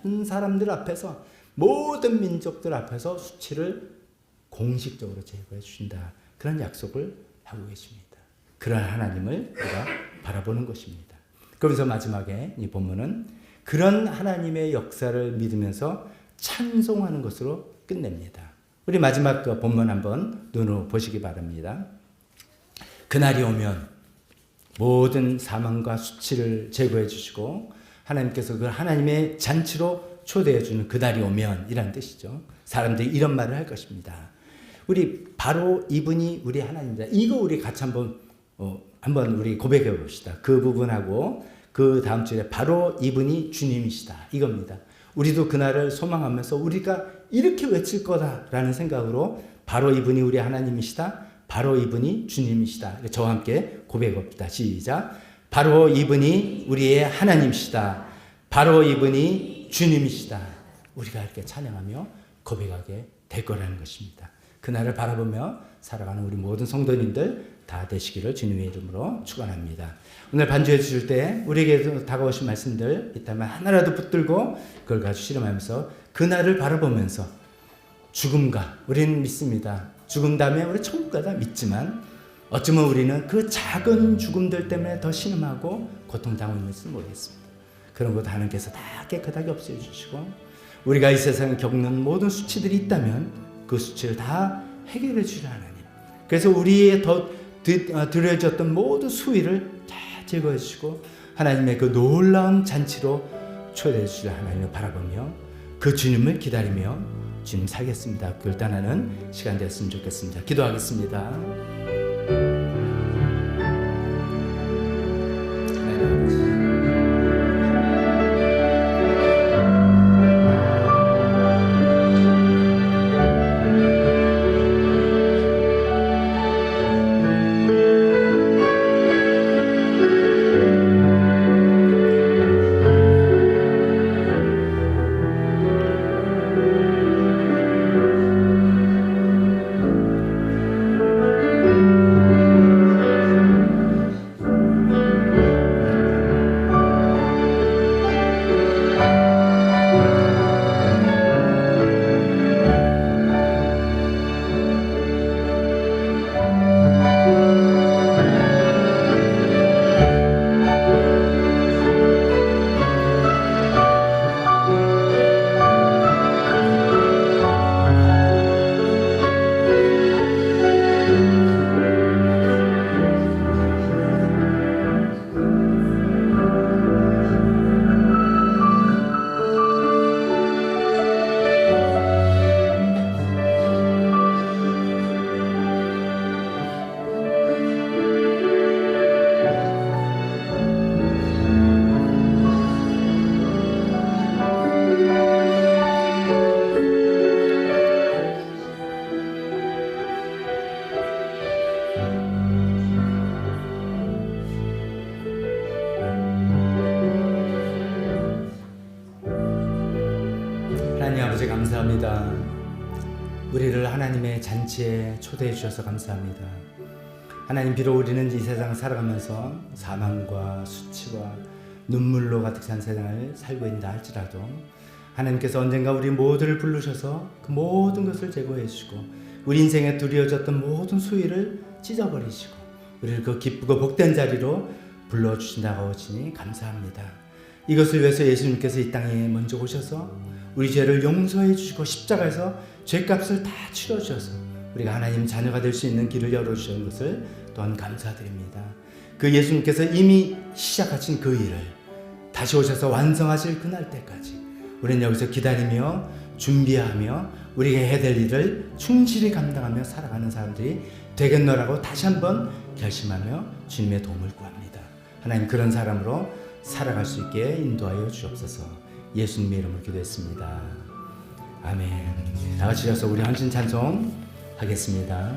모든 사람들 앞에서 모든 민족들 앞에서 수치를 공식적으로 제거해 주신다. 그런 약속을 하고 계십니다. 그런 하나님을 우리가 바라보는 것입니다. 그러면서 마지막에 이 본문은 그런 하나님의 역사를 믿으면서 찬송하는 것으로 끝냅니다. 우리 마지막 그 본문 한번 눈으로 보시기 바랍니다. 그날이 오면 모든 사망과 수치를 제거해 주시고 하나님께서 그 하나님의 잔치로 초대해 주는 그날이 오면 이란 뜻이죠. 사람들이 이런 말을 할 것입니다. 우리 바로 이분이 우리 하나님이다. 이거 우리 같이 한번 우리 고백해 봅시다. 그 부분하고 그 다음 주에 바로 이분이 주님이시다. 이겁니다. 우리도 그날을 소망하면서 우리가 이렇게 외칠 거다라는 생각으로 바로 이분이 우리 하나님이시다. 바로 이분이 주님이시다. 저와 함께 고백해 봅시다. 시작. 바로 이분이 우리의 하나님이시다. 바로 이분이 주님이시다. 우리가 이렇게 찬양하며 고백하게 될 거라는 것입니다. 그날을 바라보며 살아가는 우리 모든 성도님들 다 되시기를 주님의 이름으로 축원합니다. 오늘 반주해 주실 때 우리에게 다가오신 말씀들 있다면 하나라도 붙들고 그걸 가지고 실험하면서 그날을 바라보면서 죽음과 우리는 믿습니다. 죽음 다음에 우리 천국 가다 믿지만 어쩌면 우리는 그 작은 죽음들 때문에 더 신음하고 고통당하고 있는지 모르겠습니다. 그런 것 하나님께서 다 깨끗하게 없애주시고 우리가 이 세상에 겪는 모든 수치들이 있다면 그 수치를 다 해결해 주실 하나님. 그래서 우리의 더 드려졌던 모든 수위를 다 제거해 주시고 하나님의 그 놀라운 잔치로 초대해 주실 하나님을 바라보며 그 주님을 기다리며 주님 살겠습니다. 결단하는 시간 되었으면 좋겠습니다. 기도하겠습니다. 하나님 아버지 감사합니다. 우리를 하나님의 잔치에 초대해 주셔서 감사합니다. 하나님 비록 우리는 이 세상을 살아가면서 사망과 수치와 눈물로 가득 찬 세상을 살고 있다 할지라도 하나님께서 언젠가 우리 모두를 부르셔서 그 모든 것을 제거해 주시고 우리 인생에 두려워졌던 모든 수위를 찢어버리시고 우리를 그 기쁘고 복된 자리로 불러주신다고 하시니 감사합니다. 이것을 위해서 예수님께서 이 땅에 먼저 오셔서 우리 죄를 용서해 주시고 십자가에서 죄값을 다 치러 주셔서 우리가 하나님 자녀가 될 수 있는 길을 열어 주신 것을 또한 감사드립니다. 그 예수님께서 이미 시작하신 그 일을 다시 오셔서 완성하실 그날 때까지 우리는 여기서 기다리며 준비하며 우리가 해야 될 일을 충실히 감당하며 살아가는 사람들이 되겠노라고 다시 한번 결심하며 주님의 도움을 구합니다. 하나님, 그런 사람으로 살아갈 수 있게 인도하여 주옵소서. 예수님의 이름으로 기도했습니다. 아멘. 다 같이 이어서 우리 헌신 찬송 하겠습니다.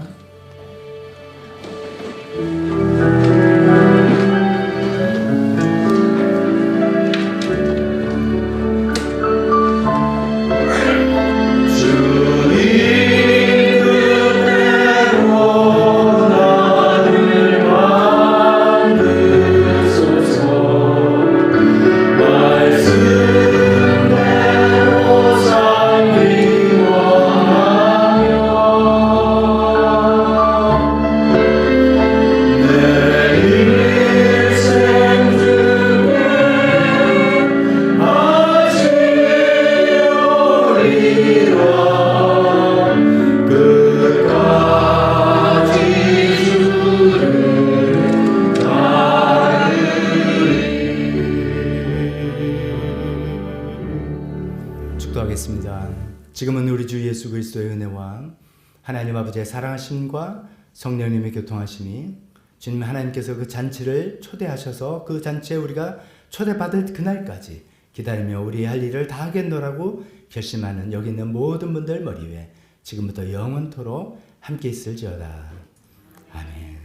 축도하겠습니다. 지금은 우리 주 예수 그리스도의 은혜와 하나님 아버지의 사랑하심과 성령님의 교통하심이 주님 하나님께서 그 잔치를 초대하셔서 그 잔치에 우리가 초대받을 그날까지 기다리며 우리 할 일을 다 하겠노라고 결심하는 여기 있는 모든 분들 머리 위에 지금부터 영원토록 함께 있을지어다. 아멘.